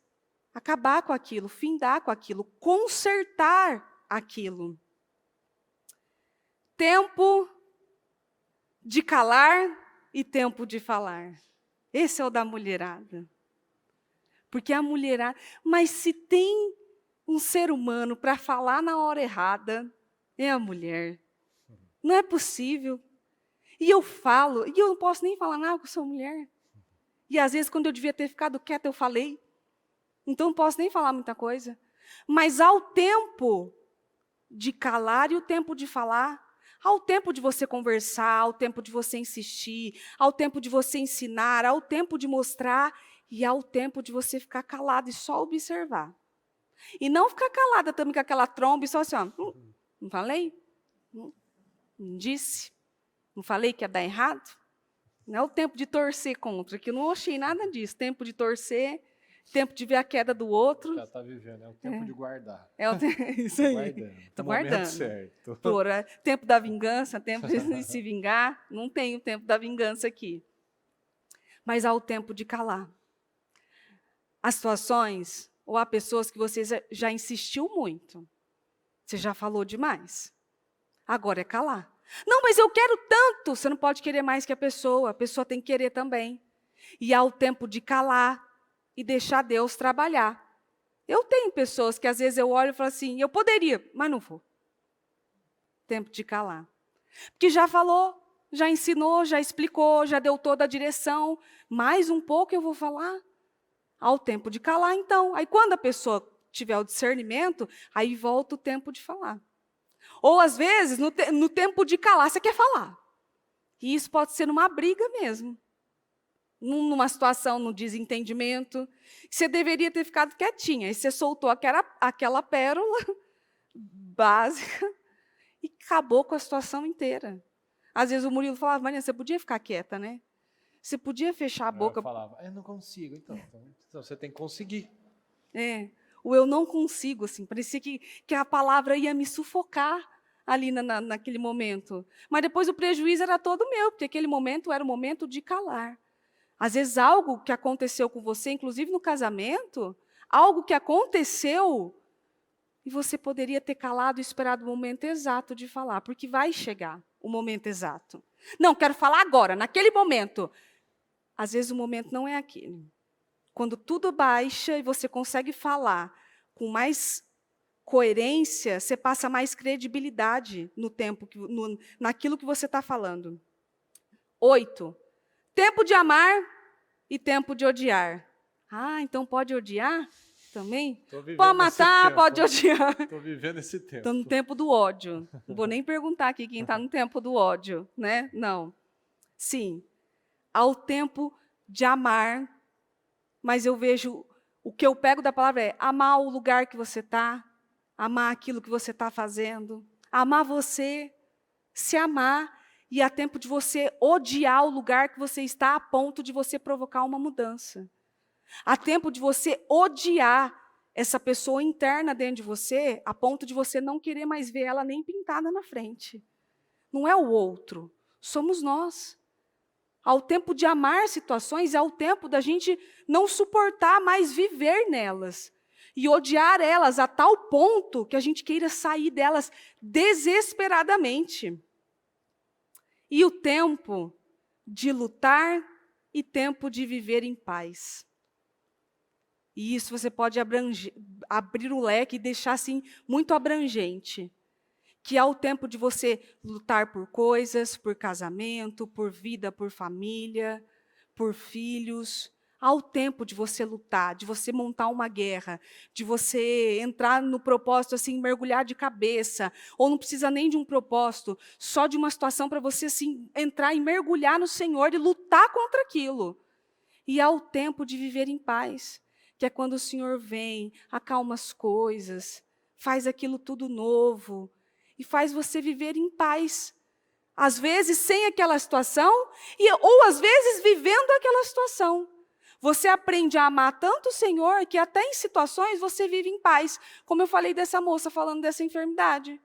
S2: acabar com aquilo, findar com aquilo, consertar aquilo. Tempo de calar e tempo de falar. Esse é o da mulherada. Porque a mulherada... Mas se tem um ser humano para falar na hora errada, é a mulher. Não é possível. E eu falo, e eu não posso nem falar nada, porque eu sou mulher. E às vezes, quando eu devia ter ficado quieta, eu falei. Então, não posso nem falar muita coisa. Mas há o tempo de calar e o tempo de falar. Há o tempo de você conversar, há o tempo de você insistir, há o tempo de você ensinar, há o tempo de mostrar e há o tempo de você ficar calado e só observar. E não ficar calada também com aquela tromba e só assim, não falei? Não disse? Não falei que ia dar errado? Não é o tempo de torcer contra, que eu não achei nada disso. Tempo de torcer, tempo de ver a queda do outro.
S1: Já está vivendo, é o tempo de guardar.
S2: Isso aí.
S1: Estou
S2: guardando.
S1: Certo.
S2: Tempo da vingança, tempo de se vingar. Não tem o tempo da vingança aqui. Mas há o tempo de calar. Há situações, ou há pessoas que você já insistiu muito. Você já falou demais. Agora é calar. Não, mas eu quero tanto. Você não pode querer mais que a pessoa tem que querer também. E há o tempo de calar e deixar Deus trabalhar. Eu tenho pessoas que às vezes eu olho e falo assim, eu poderia, mas não vou. Tempo de calar. Porque já falou, já ensinou, já explicou, já deu toda a direção. Mais um pouco eu vou falar. Há o tempo de calar, então. Aí quando a pessoa tiver o discernimento, aí volta o tempo de falar. Ou, às vezes, no tempo de calar, você quer falar. E isso pode ser numa briga mesmo. numa situação, no desentendimento. Você deveria ter ficado quietinha. E você soltou aquela pérola básica e acabou com a situação inteira. Às vezes o Murilo falava, Vânia, você podia ficar quieta, né? Você podia fechar a boca.
S1: Eu falava, eu não consigo, então você tem que conseguir.
S2: O eu não consigo, assim, parecia que a palavra ia me sufocar ali naquele momento. Mas depois o prejuízo era todo meu, porque aquele momento era o momento de calar. Às vezes algo que aconteceu com você, inclusive no casamento, algo que aconteceu, e você poderia ter calado e esperado o momento exato de falar, porque vai chegar o momento exato. Não, quero falar agora, naquele momento. Às vezes o momento não é aquele. Quando tudo baixa e você consegue falar com mais coerência, você passa mais credibilidade naquilo que você está falando. 8. Tempo de amar e tempo de odiar. Então pode odiar também? Pode matar, pode odiar.
S1: Estou vivendo esse tempo.
S2: Estou no tempo do ódio. Não vou nem perguntar aqui quem está no tempo do ódio, né? Não. Sim, há o tempo de amar, mas eu vejo, o que eu pego da palavra é amar o lugar que você está, amar aquilo que você está fazendo, amar você, se amar, e há tempo de você odiar o lugar que você está a ponto de você provocar uma mudança. Há tempo de você odiar essa pessoa interna dentro de você, a ponto de você não querer mais ver ela nem pintada na frente. Não é o outro, somos nós. Há o tempo de amar situações, há o tempo da gente não suportar mais viver nelas. E odiar elas a tal ponto que a gente queira sair delas desesperadamente. E o tempo de lutar e tempo de viver em paz. E isso você pode abrir o leque e deixar assim muito abrangente. Que há o tempo de você lutar por coisas, por casamento, por vida, por família, por filhos. Há o tempo de você lutar, de você montar uma guerra, de você entrar no propósito, assim, mergulhar de cabeça, ou não precisa nem de um propósito, só de uma situação para você, assim, entrar e mergulhar no Senhor e lutar contra aquilo. E há o tempo de viver em paz, que é quando o Senhor vem, acalma as coisas, faz aquilo tudo novo, e faz você viver em paz. Às vezes sem aquela situação, ou às vezes vivendo aquela situação. Você aprende a amar tanto o Senhor, que até em situações você vive em paz. Como eu falei dessa moça falando dessa enfermidade.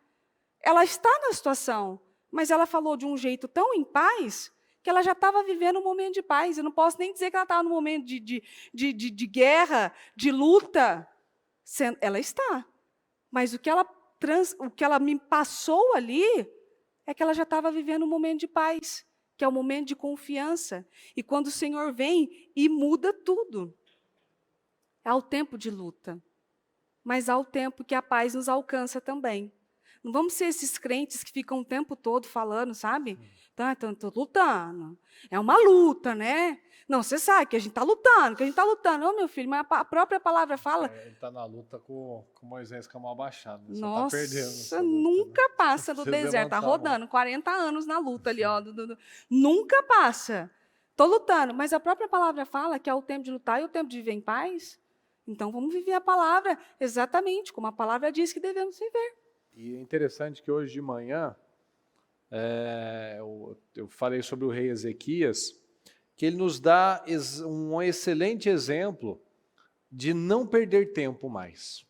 S2: Ela está na situação, mas ela falou de um jeito tão em paz, que ela já estava vivendo um momento de paz. Eu não posso nem dizer que ela estava num momento de guerra, de luta. Ela está. Mas o que ela me passou ali, é que ela já estava vivendo um momento de paz, que é um momento de confiança. E quando o Senhor vem e muda tudo. Há o tempo de luta, mas há o tempo que a paz nos alcança também. Não vamos ser esses crentes que ficam o tempo todo falando, sabe? Então, estou lutando. É uma luta, né? Não, você sabe que a gente está lutando, Ô, meu filho, mas a própria palavra fala...
S1: Ele está na luta com Moisés com a mão abaixada. Você
S2: Nossa,
S1: tá perdendo
S2: nunca passa do deserto. Está rodando 40 anos na luta ali. Nunca passa. Estou lutando, mas a própria palavra fala que é o tempo de lutar e o tempo de viver em paz. Então, vamos viver a palavra exatamente como a palavra diz que devemos viver.
S1: E é interessante que hoje de manhã, eu falei sobre o rei Ezequias, que ele nos dá um excelente exemplo de não perder tempo mais.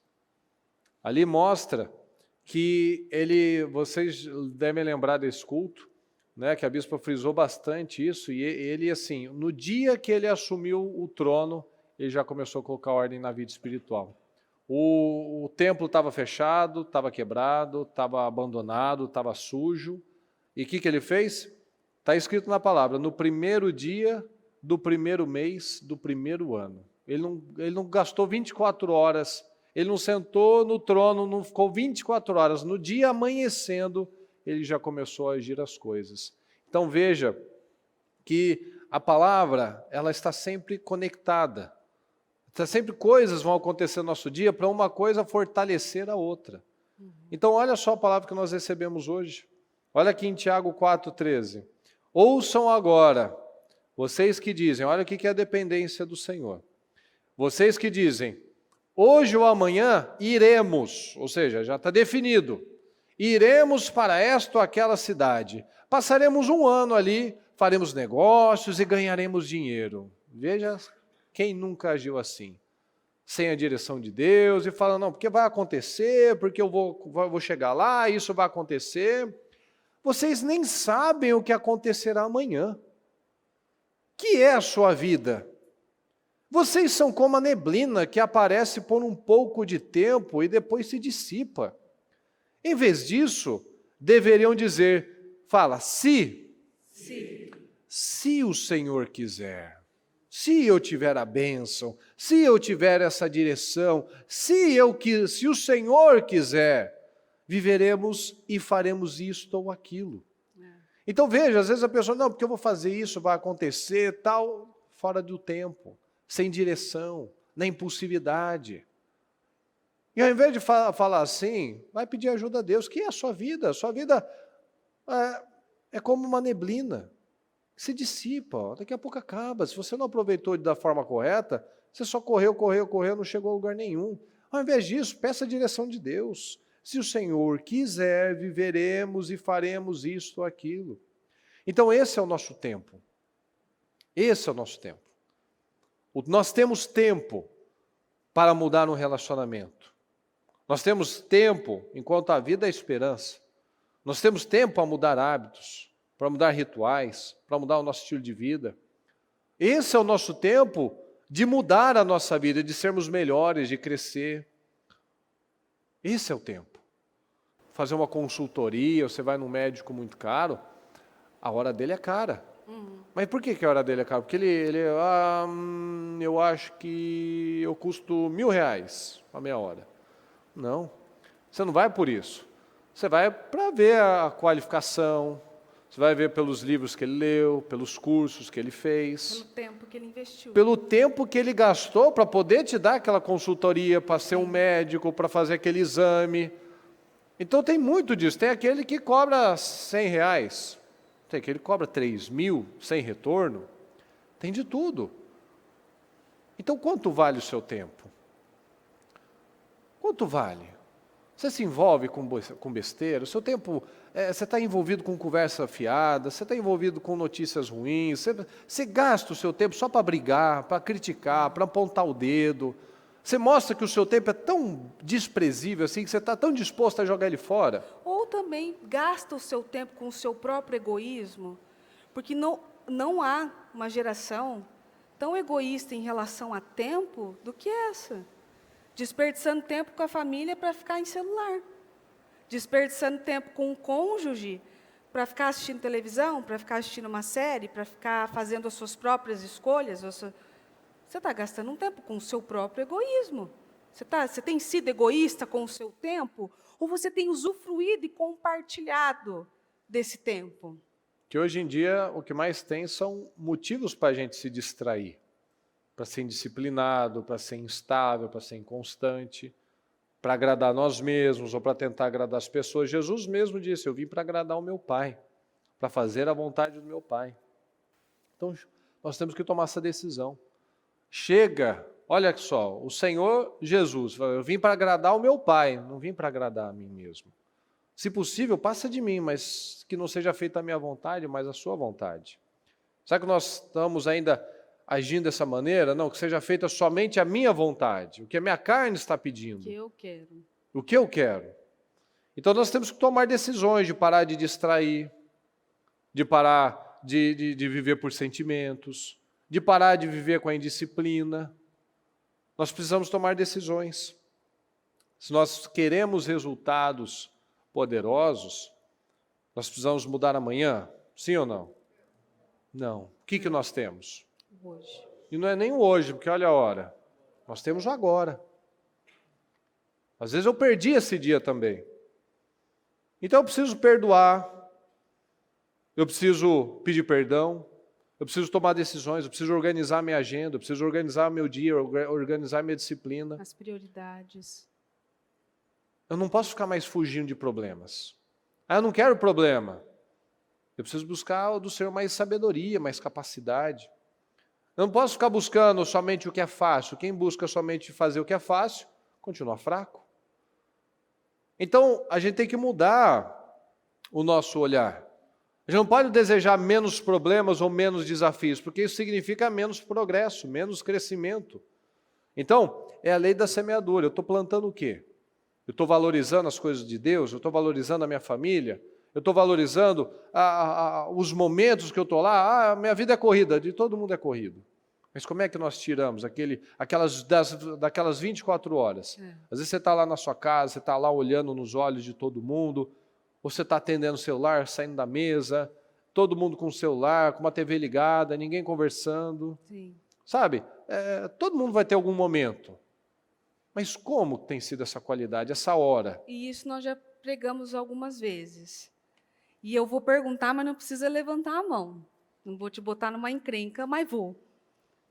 S1: Ali mostra que vocês devem lembrar desse culto, né, que a bispa frisou bastante isso, e ele, assim, no dia que ele assumiu o trono, ele já começou a colocar ordem na vida espiritual. O templo estava fechado, estava quebrado, estava abandonado, estava sujo. E o que ele fez? Está escrito na palavra, no primeiro dia do primeiro mês do primeiro ano. Ele não gastou 24 horas, ele não sentou no trono, não ficou 24 horas. No dia amanhecendo, ele já começou a agir as coisas. Então veja que a palavra, ela está sempre conectada. Sempre coisas vão acontecer no nosso dia para uma coisa fortalecer a outra. Então, olha só a palavra que nós recebemos hoje. Olha aqui em Tiago 4,13. Ouçam agora vocês que dizem, olha o que é a dependência do Senhor. Vocês que dizem, hoje ou amanhã iremos, ou seja, já está definido, iremos para esta ou aquela cidade, passaremos um ano ali, faremos negócios e ganharemos dinheiro. Veja quem nunca agiu assim, sem a direção de Deus e fala, não, porque vai acontecer, porque eu vou chegar lá, isso vai acontecer. Vocês nem sabem o que acontecerá amanhã. Que é a sua vida? Vocês são como a neblina que aparece por um pouco de tempo e depois se dissipa. Em vez disso, deveriam dizer, fala, se o Senhor quiser, se eu tiver a bênção, se eu tiver essa direção, se o Senhor quiser, viveremos e faremos isto ou aquilo. Então veja, às vezes a pessoa, não, porque eu vou fazer isso, vai acontecer, tal, fora do tempo, sem direção, na impulsividade. E ao invés de falar assim, vai pedir ajuda a Deus, que é a sua vida? A sua vida é como uma neblina, se dissipa, daqui a pouco acaba. Se você não aproveitou da forma correta, você só correu, não chegou a lugar nenhum. Ao invés disso, peça a direção de Deus. Se o Senhor quiser, viveremos e faremos isto ou aquilo. Então esse é o nosso tempo. Esse é o nosso tempo. Nós temos tempo para mudar um relacionamento. Nós temos tempo, enquanto a vida é esperança. Nós temos tempo para mudar hábitos, para mudar rituais, para mudar o nosso estilo de vida. Esse é o nosso tempo de mudar a nossa vida, de sermos melhores, de crescer. Esse é o tempo. Fazer uma consultoria, você vai num médico muito caro, a hora dele é cara. Mas por que a hora dele é cara? Porque eu acho que eu custo R$1.000 a meia hora. Não, você não vai por isso. Você vai para ver a qualificação, você vai ver pelos livros que ele leu, pelos cursos que ele fez.
S2: Pelo tempo que ele investiu.
S1: Pelo tempo que ele gastou para poder te dar aquela consultoria, para ser um médico, para fazer aquele exame. Então tem muito disso. Tem aquele que cobra R$100, tem aquele que cobra 3.000 sem retorno. Tem de tudo. Então quanto vale o seu tempo? Quanto vale? Você se envolve com besteira? O seu tempo, você está envolvido com conversa fiada, você está envolvido com notícias ruins, você gasta o seu tempo só para brigar, para criticar, para apontar o dedo. Você mostra que o seu tempo é tão desprezível assim, que você está tão disposto a jogar ele fora.
S2: Ou também gasta o seu tempo com o seu próprio egoísmo, porque não há uma geração tão egoísta em relação a tempo do que essa. Desperdiçando tempo com a família para ficar em celular. Desperdiçando tempo com o cônjuge para ficar assistindo televisão, para ficar assistindo uma série, para ficar fazendo as suas próprias escolhas. Você está gastando um tempo com o seu próprio egoísmo. Você tem sido egoísta com o seu tempo? Ou você tem usufruído e compartilhado desse tempo?
S1: Que hoje em dia o que mais tem são motivos para a gente se distrair. Para ser indisciplinado, para ser instável, para ser inconstante, para agradar nós mesmos ou para tentar agradar as pessoas. Jesus mesmo disse, eu vim para agradar o meu Pai, para fazer a vontade do meu Pai. Então, nós temos que tomar essa decisão. Chega, olha só, o Senhor Jesus, eu vim para agradar o meu Pai, não vim para agradar a mim mesmo. Se possível, passa de mim, mas que não seja feita a minha vontade, mas a sua vontade. Será que nós estamos ainda agindo dessa maneira? Não, que seja feita somente a minha vontade, o que a minha carne está pedindo.
S2: O que eu quero.
S1: O que eu quero. Então nós temos que tomar decisões de parar de distrair, de parar de viver por sentimentos, de parar de viver com a indisciplina. Nós precisamos tomar decisões. Se nós queremos resultados poderosos, nós precisamos mudar amanhã? Sim ou não? Não. O que nós temos?
S2: Hoje.
S1: E não é nem o hoje, porque olha a hora. Nós temos o agora. Às vezes eu perdi esse dia também. Então eu preciso perdoar, eu preciso pedir perdão, eu preciso tomar decisões, eu preciso organizar minha agenda, eu preciso organizar meu dia, organizar minha disciplina.
S2: As prioridades.
S1: Eu não posso ficar mais fugindo de problemas. Eu não quero problema. Eu preciso buscar do Senhor mais sabedoria, mais capacidade. Eu não posso ficar buscando somente o que é fácil. Quem busca somente fazer o que é fácil, continua fraco. Então, a gente tem que mudar o nosso olhar. A gente não pode desejar menos problemas ou menos desafios, porque isso significa menos progresso, menos crescimento. Então, é a lei da semeadura. Eu estou plantando o quê? Eu estou valorizando as coisas de Deus? Eu estou valorizando a minha família? Eu estou valorizando os momentos que eu estou lá? Minha vida é corrida, de todo mundo é corrido. Mas como é que nós tiramos daquelas 24 horas? Às vezes você está lá na sua casa, você está lá olhando nos olhos de todo mundo, ou você está atendendo o celular, saindo da mesa, todo mundo com o celular, com uma TV ligada, ninguém conversando.
S2: Sim.
S1: Sabe? Todo mundo vai ter algum momento. Mas como tem sido essa qualidade, essa hora?
S2: E isso nós já pregamos algumas vezes. E eu vou perguntar, mas não precisa levantar a mão. Não vou te botar numa encrenca, mas vou.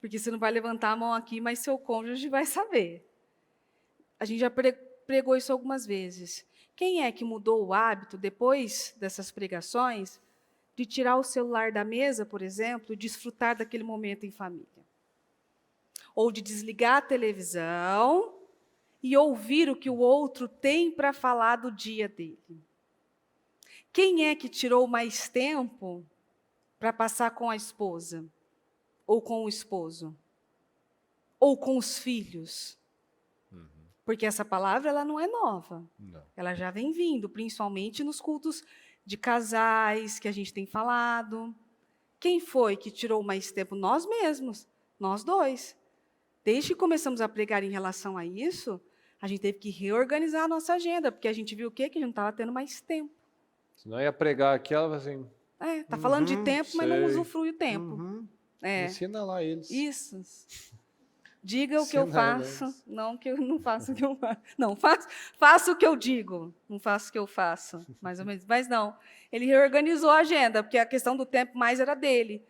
S2: Porque você não vai levantar a mão aqui, mas seu cônjuge vai saber. A gente já pregou isso algumas vezes. Quem é que mudou o hábito, depois dessas pregações, de tirar o celular da mesa, por exemplo, e desfrutar daquele momento em família? Ou de desligar a televisão e ouvir o que o outro tem para falar do dia dele? Quem é que tirou mais tempo para passar com a esposa? Ou com o esposo? Ou com os filhos? Porque essa palavra ela não é nova.
S1: Não.
S2: Ela já vem vindo, principalmente nos cultos de casais que a gente tem falado. Quem foi que tirou mais tempo? Nós mesmos, nós dois. Desde que começamos a pregar em relação a isso, a gente teve que reorganizar a nossa agenda, porque a gente viu o quê? Que a gente não estava tendo mais tempo.
S1: Senão ia pregar aqui, ela vai assim...
S2: Está falando de tempo, mas não usufrui o tempo.
S1: Ensina lá eles.
S2: Isso. Diga o que eu faço, não que eu não faço o que eu faço. Não, faço o que eu digo, não faço o que eu faço, mais ou menos. Mas não, ele reorganizou a agenda, porque a questão do tempo mais era dele.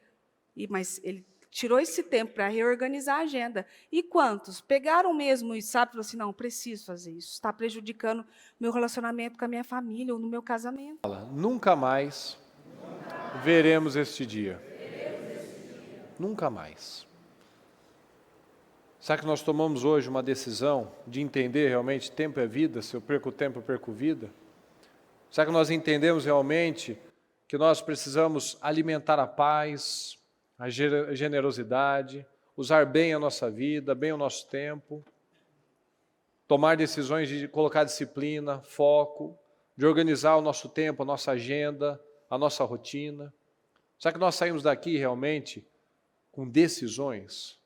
S2: Mas ele tirou esse tempo para reorganizar a agenda. E quantos pegaram mesmo e falaram assim, não, preciso fazer isso, está prejudicando meu relacionamento com a minha família ou no meu casamento.
S1: Nunca mais veremos este dia. Nunca mais. Será que nós tomamos hoje uma decisão de entender realmente tempo é vida? Se eu perco tempo, eu perco vida? Será que nós entendemos realmente que nós precisamos alimentar a paz, a generosidade, usar bem a nossa vida, bem o nosso tempo, tomar decisões de colocar disciplina, foco, de organizar o nosso tempo, a nossa agenda, a nossa rotina? Será que nós saímos daqui realmente com decisões?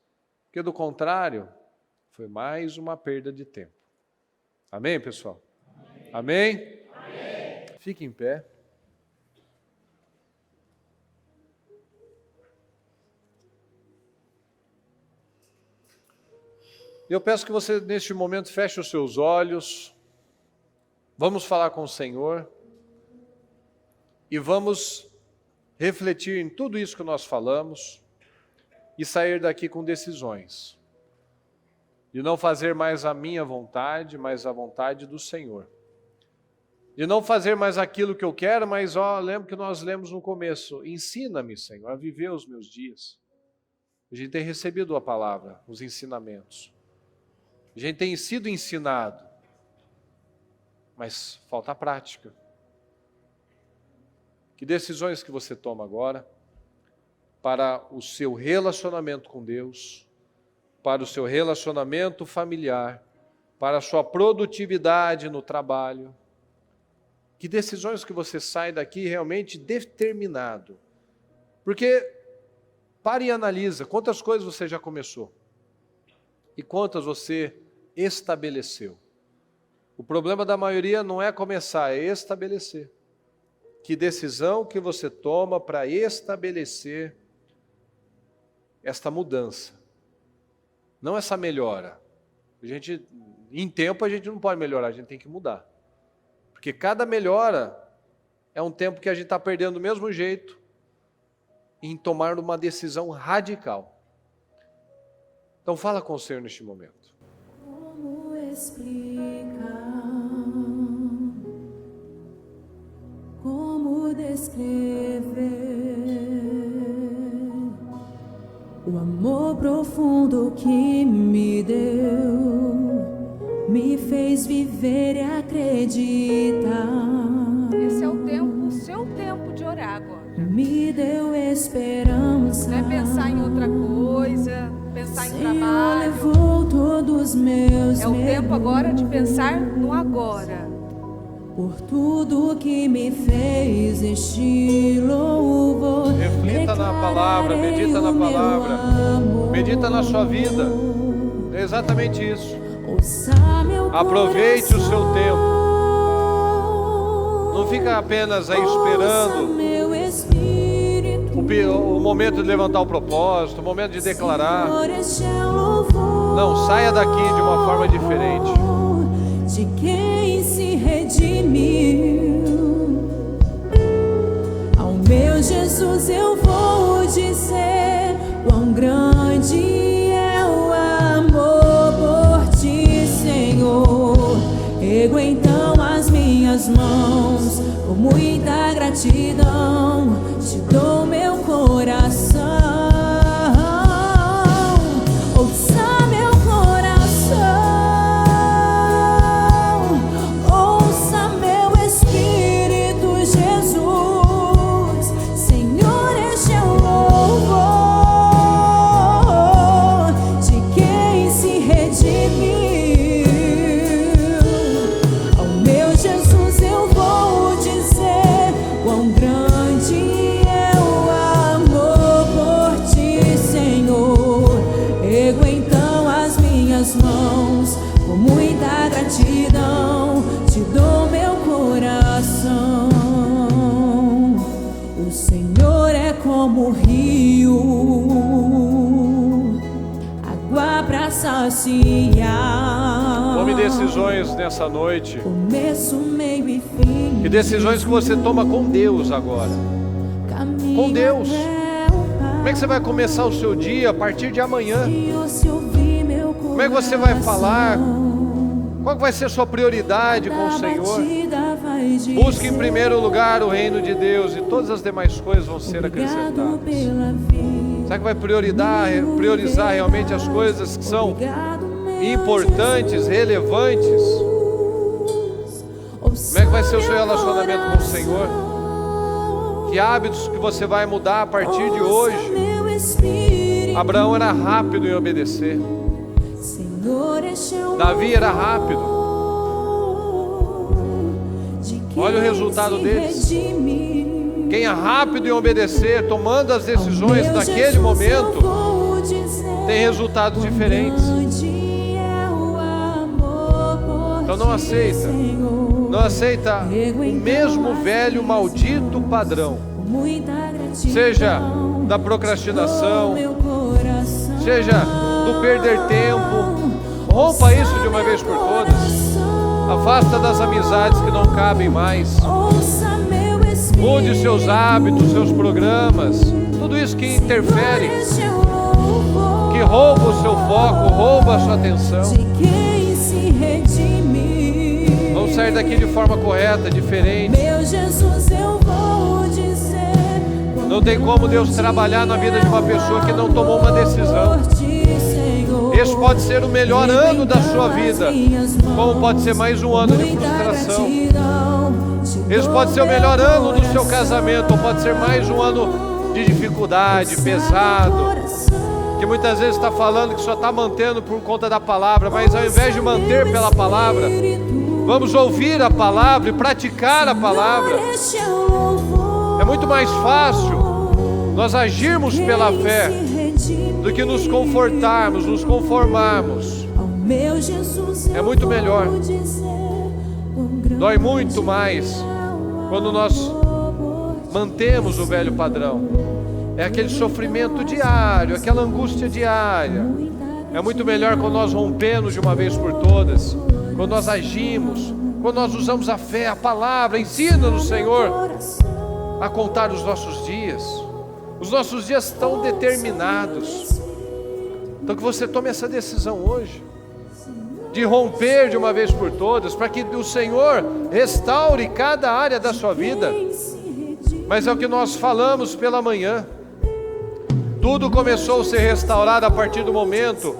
S1: Porque, do contrário, foi mais uma perda de tempo. Amém, pessoal? Amém? Amém? Fique em pé. Eu peço que você, neste momento, feche os seus olhos. Vamos falar com o Senhor. E vamos refletir em tudo isso que nós falamos. E sair daqui com decisões, de não fazer mais a minha vontade, mas a vontade do Senhor. De não fazer mais aquilo que eu quero, mas lembra que nós lemos no começo, ensina-me, Senhor, a viver os meus dias. A gente tem recebido a palavra, os ensinamentos. A gente tem sido ensinado, mas falta a prática. Que decisões que você toma agora para o seu relacionamento com Deus, para o seu relacionamento familiar, para a sua produtividade no trabalho? Que decisões que você sai daqui realmente determinado? Porque pare e analisa quantas coisas você já começou e quantas você estabeleceu. O problema da maioria não é começar, é estabelecer. Que decisão que você toma para estabelecer esta mudança, não essa melhora. Em tempo a gente não pode melhorar, a gente tem que mudar. Porque cada melhora é um tempo que a gente está perdendo do mesmo jeito em tomar uma decisão radical. Então fala com o Senhor neste momento.
S3: Como explicar? Como O amor profundo que me deu, me fez viver e acreditar.
S2: Esse é o tempo, o seu tempo de orar agora.
S3: Me deu esperança.
S2: Não é pensar em outra coisa, pensar em
S3: Senhor,
S2: trabalho.
S3: levou todos meus
S2: É o tempo
S3: medos.
S2: agora de pensar no agora.
S3: Por tudo que me fez este louvor.
S1: Reflita na palavra, medita na palavra, medita na sua vida. É exatamente isso. Aproveite o seu tempo. Não fica apenas aí esperando o momento de levantar o propósito, o momento de declarar. Não, saia daqui de uma forma diferente.
S3: De quem se redimiu, ao meu Jesus eu vou dizer quão grande é o amor por ti, Senhor. Ergo então as minhas mãos com muita gratidão, te dou meu coração. Ouça meu coração, ouça meu espírito, Jesus. Senhor, este é o louvor de quem se redimiu. Ao meu Jesus eu vou dizer quão grande é o amor por ti, Senhor. Ergo então as minhas mãos com muita gratidão, te dou meu coração. O Senhor é como o rio, água pra saciar.
S1: Tome decisões nessa noite.
S3: Começo, meio e fim.
S1: E decisões que você toma com Deus agora.
S3: Caminho
S1: Com Deus.
S3: até o Pai.
S1: Como é que você vai começar o seu dia a partir de amanhã?
S3: Senhor, se ouvir meu coração,
S1: Como é que você vai falar? Qual que vai ser a sua prioridade com o Senhor? Busque em primeiro lugar o reino de Deus e todas as demais coisas vão ser acrescentadas. Será que vai priorizar realmente as coisas que são importantes, relevantes? Como é que vai ser o seu relacionamento com o Senhor? Que hábitos que você vai mudar a partir de hoje? Abraão era rápido em obedecer. Davi era rápido. Olha o resultado deles. Quem é rápido em obedecer, tomando as decisões naquele momento, tem resultados diferentes. Então não aceita o mesmo velho maldito padrão, seja da procrastinação, seja do perder tempo. Rompa isso de uma vez por todas. Afasta das amizades que não cabem mais. Mude seus hábitos, seus programas, tudo isso que interfere, que rouba o seu foco, rouba a sua atenção. Vamos sair daqui de forma correta, diferente. Não tem como Deus trabalhar na vida de uma pessoa que não tomou uma decisão. Esse pode ser o melhor ano da sua vida, como pode ser mais um ano de frustração. Esse pode ser o melhor ano do seu casamento, ou pode ser mais um ano de dificuldade, pesado, que muitas vezes está falando que só está mantendo por conta da palavra, mas ao invés de manter pela palavra, vamos ouvir a palavra e praticar a palavra. É muito mais fácil nós agirmos pela fé do que nos confortarmos, nos conformarmos. É muito melhor. Dói muito mais quando nós mantemos o velho padrão. É aquele sofrimento diário, aquela angústia diária. É muito melhor quando nós rompemos de uma vez por todas, quando nós agimos, quando nós usamos a fé, a palavra. Ensina-nos, Senhor, a contar os nossos dias. Os nossos dias estão determinados. Então que você tome essa decisão hoje, de romper de uma vez por todas, para que o Senhor restaure cada área da sua vida. mas é o que nós falamos pela manhã. Tudo começou a ser restaurado a partir do momento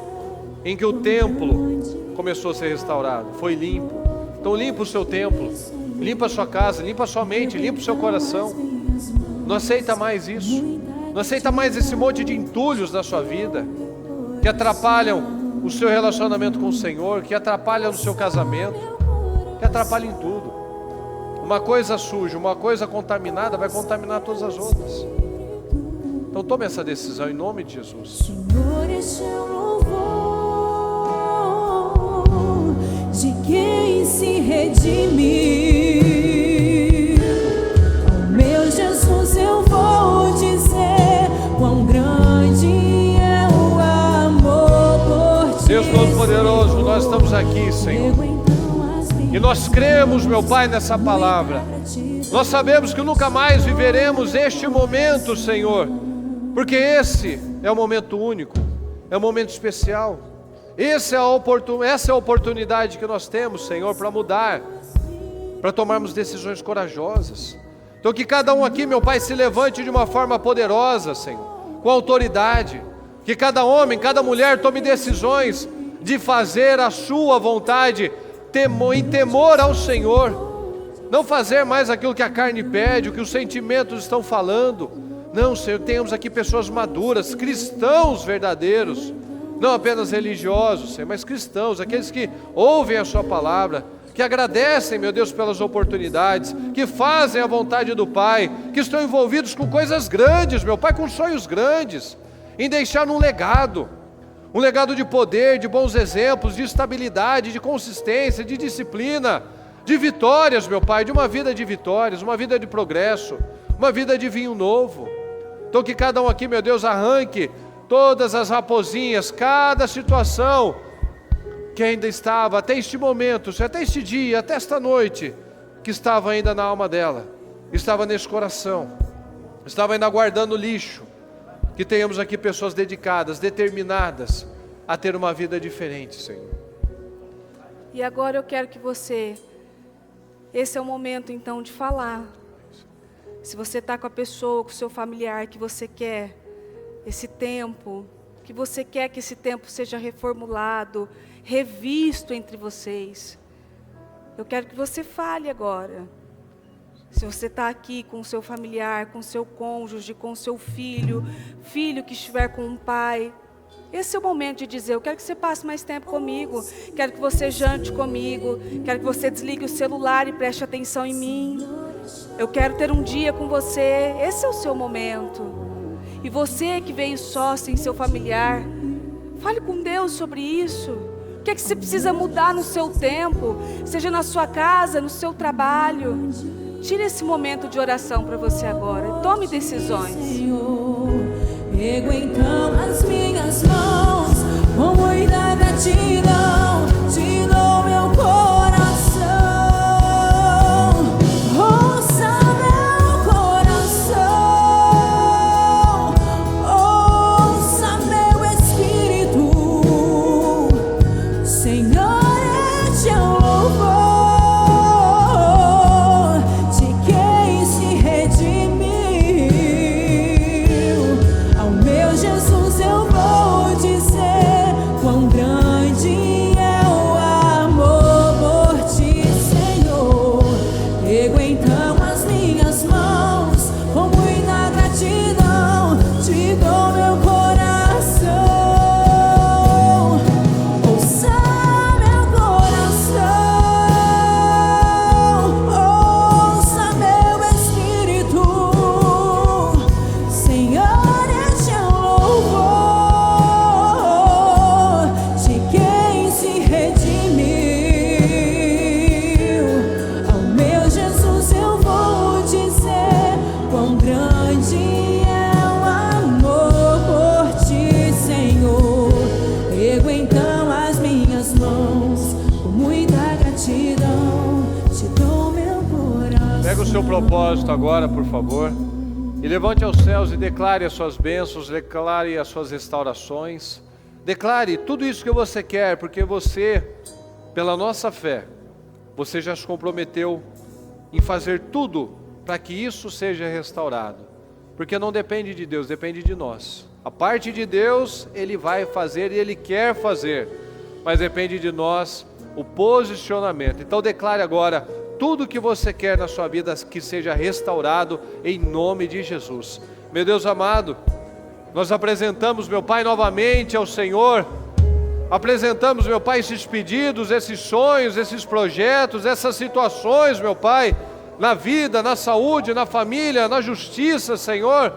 S1: em que o templo começou a ser restaurado, foi limpo. Então limpa o seu templo, limpa a sua casa, limpa a sua mente, limpa o seu coração. Não aceita mais isso. Não aceita mais esse monte de entulhos na sua vida, que atrapalham o seu relacionamento com o Senhor, que atrapalham no seu casamento, que atrapalham em tudo. Uma coisa suja, uma coisa contaminada vai contaminar todas as outras. Então tome essa decisão em nome de Jesus.
S3: Senhor, este é o louvor de quem se redimiu. Ao meu Jesus eu vou dizer quão grande é o amor por ti.
S1: Deus Todo-Poderoso, nós estamos aqui, Senhor, e nós cremos, meu Pai, nessa palavra. Nós sabemos que nunca mais viveremos este momento, Senhor, porque esse é um momento único, é um momento especial. Essa é a oportunidade que nós temos, Senhor, para mudar, para tomarmos decisões corajosas. Então que cada um aqui, meu Pai, se levante de uma forma poderosa, Senhor, com autoridade. Que cada homem, cada mulher tome decisões de fazer a sua vontade, em temor ao Senhor. Não fazer mais aquilo que a carne pede, o que os sentimentos estão falando. Não, Senhor, tenhamos aqui pessoas maduras, cristãos verdadeiros, não apenas religiosos, Senhor, mas cristãos, aqueles que ouvem a sua palavra, que agradecem, meu Deus, pelas oportunidades, que fazem a vontade do Pai, que estão envolvidos com coisas grandes, meu Pai, com sonhos grandes, em deixar um legado de poder, de bons exemplos, de estabilidade, de consistência, de disciplina, de vitórias, meu Pai, de uma vida de vitórias, uma vida de progresso, uma vida de vinho novo. Então que cada um aqui, meu Deus, arranque todas as raposinhas, cada situação que ainda estava, até este momento, até este dia, até esta noite, que estava ainda na alma dela, estava nesse coração, estava ainda guardando lixo. Que tenhamos aqui pessoas dedicadas, determinadas a ter uma vida diferente, Senhor.
S2: E agora eu quero que você, esse é o momento então de falar. Se você está com a pessoa, com o seu familiar, que você quer esse tempo, que você quer que esse tempo seja reformulado, revisto entre vocês, eu quero que você fale agora. Se você está aqui com o seu familiar, com o seu cônjuge, com o seu filho que estiver com um pai, esse é o momento de dizer, eu quero que você passe mais tempo comigo, quero que você jante comigo, quero que você desligue o celular e preste atenção em mim, eu quero ter um dia com você, esse é o seu momento. E você que veio só, sem seu familiar, fale com Deus sobre isso. O que é que você precisa mudar no seu tempo, seja na sua casa, no seu trabalho. Tire esse momento de oração para você agora. Tome decisões.
S3: Senhor, pego então as minhas mãos, com muita gratidão, te dou meu coração. Ouça meu coração, ouça meu espírito, Senhor, este é o louvor.
S1: Seu propósito agora, por favor, e levante aos céus e declare as suas bênçãos, declare as suas restaurações, declare tudo isso que você quer, porque você, pela nossa fé, você já se comprometeu em fazer tudo para que isso seja restaurado. Porque não depende de Deus, depende de nós. A parte de Deus, Ele vai fazer e Ele quer fazer, mas depende de nós o posicionamento. Então declare agora tudo que você quer na sua vida que seja restaurado em nome de Jesus. Meu Deus amado, nós apresentamos, meu Pai, novamente ao Senhor, apresentamos, meu Pai, esses pedidos, esses sonhos, esses projetos, essas situações, meu Pai, na vida, na saúde, na família, na justiça, Senhor.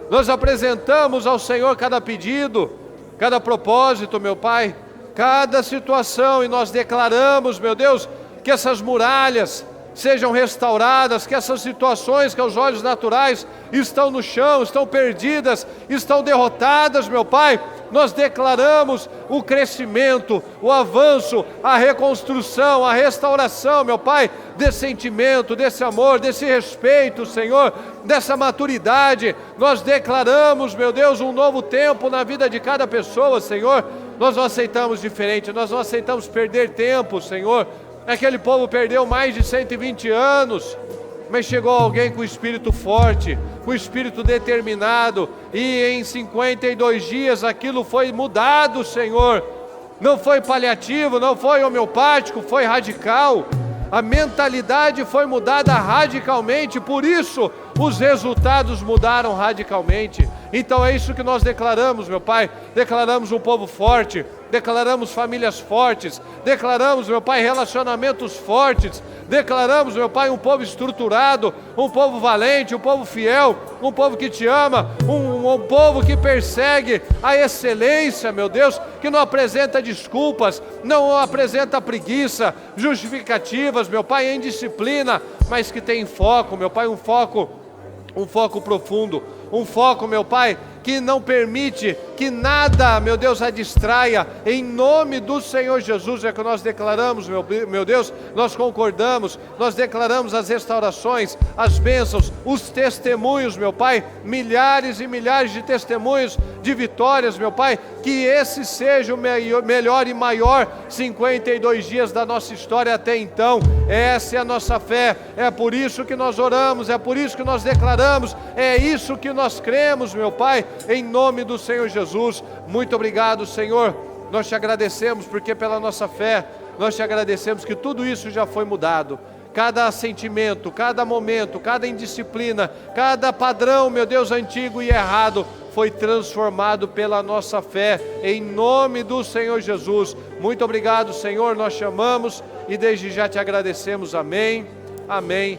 S1: Nós apresentamos ao Senhor cada pedido, cada propósito, meu Pai, cada situação, e nós declaramos, meu Deus, que essas muralhas sejam restauradas, que essas situações que aos olhos naturais estão no chão, estão perdidas, estão derrotadas, meu Pai. Nós declaramos o crescimento, o avanço, a reconstrução, a restauração, meu Pai, desse sentimento, desse amor, desse respeito, Senhor, dessa maturidade. Nós declaramos, meu Deus, um novo tempo na vida de cada pessoa, Senhor. Nós não aceitamos diferente, nós não aceitamos perder tempo, Senhor. Aquele povo perdeu mais de 120 anos, mas chegou alguém com o espírito forte, com o espírito determinado, e em 52 dias aquilo foi mudado, Senhor. Não foi paliativo, não foi homeopático, foi radical. A mentalidade foi mudada radicalmente, por isso os resultados mudaram radicalmente. Então é isso que nós declaramos, meu Pai. Declaramos um povo forte, declaramos famílias fortes, declaramos, meu Pai, relacionamentos fortes, declaramos, meu Pai, um povo estruturado, um povo valente, um povo fiel, um povo que te ama, um povo que persegue a excelência, meu Deus, que não apresenta desculpas, não apresenta preguiça, justificativas, meu Pai, em disciplina, mas que tem foco, meu Pai, um foco profundo, um foco, meu Pai, que não permite que nada, meu Deus, a distraia. Em nome do Senhor Jesus é que nós declaramos, meu Deus, nós concordamos, nós declaramos as restaurações, as bênçãos, os testemunhos, meu Pai, milhares e milhares de testemunhos de vitórias, meu Pai, que esse seja o melhor e maior 52 dias da nossa história até então. Essa é a nossa fé, é por isso que nós oramos, é por isso que nós declaramos, é isso que nós cremos, meu Pai, em nome do Senhor Jesus. Muito obrigado, Senhor. Nós te agradecemos porque pela nossa fé, nós te agradecemos que tudo isso já foi mudado. Cada sentimento, cada momento, cada indisciplina, cada padrão, meu Deus, antigo e errado, foi transformado pela nossa fé, em nome do Senhor Jesus. Muito obrigado, Senhor, nós te amamos e desde já te agradecemos. Amém, amém.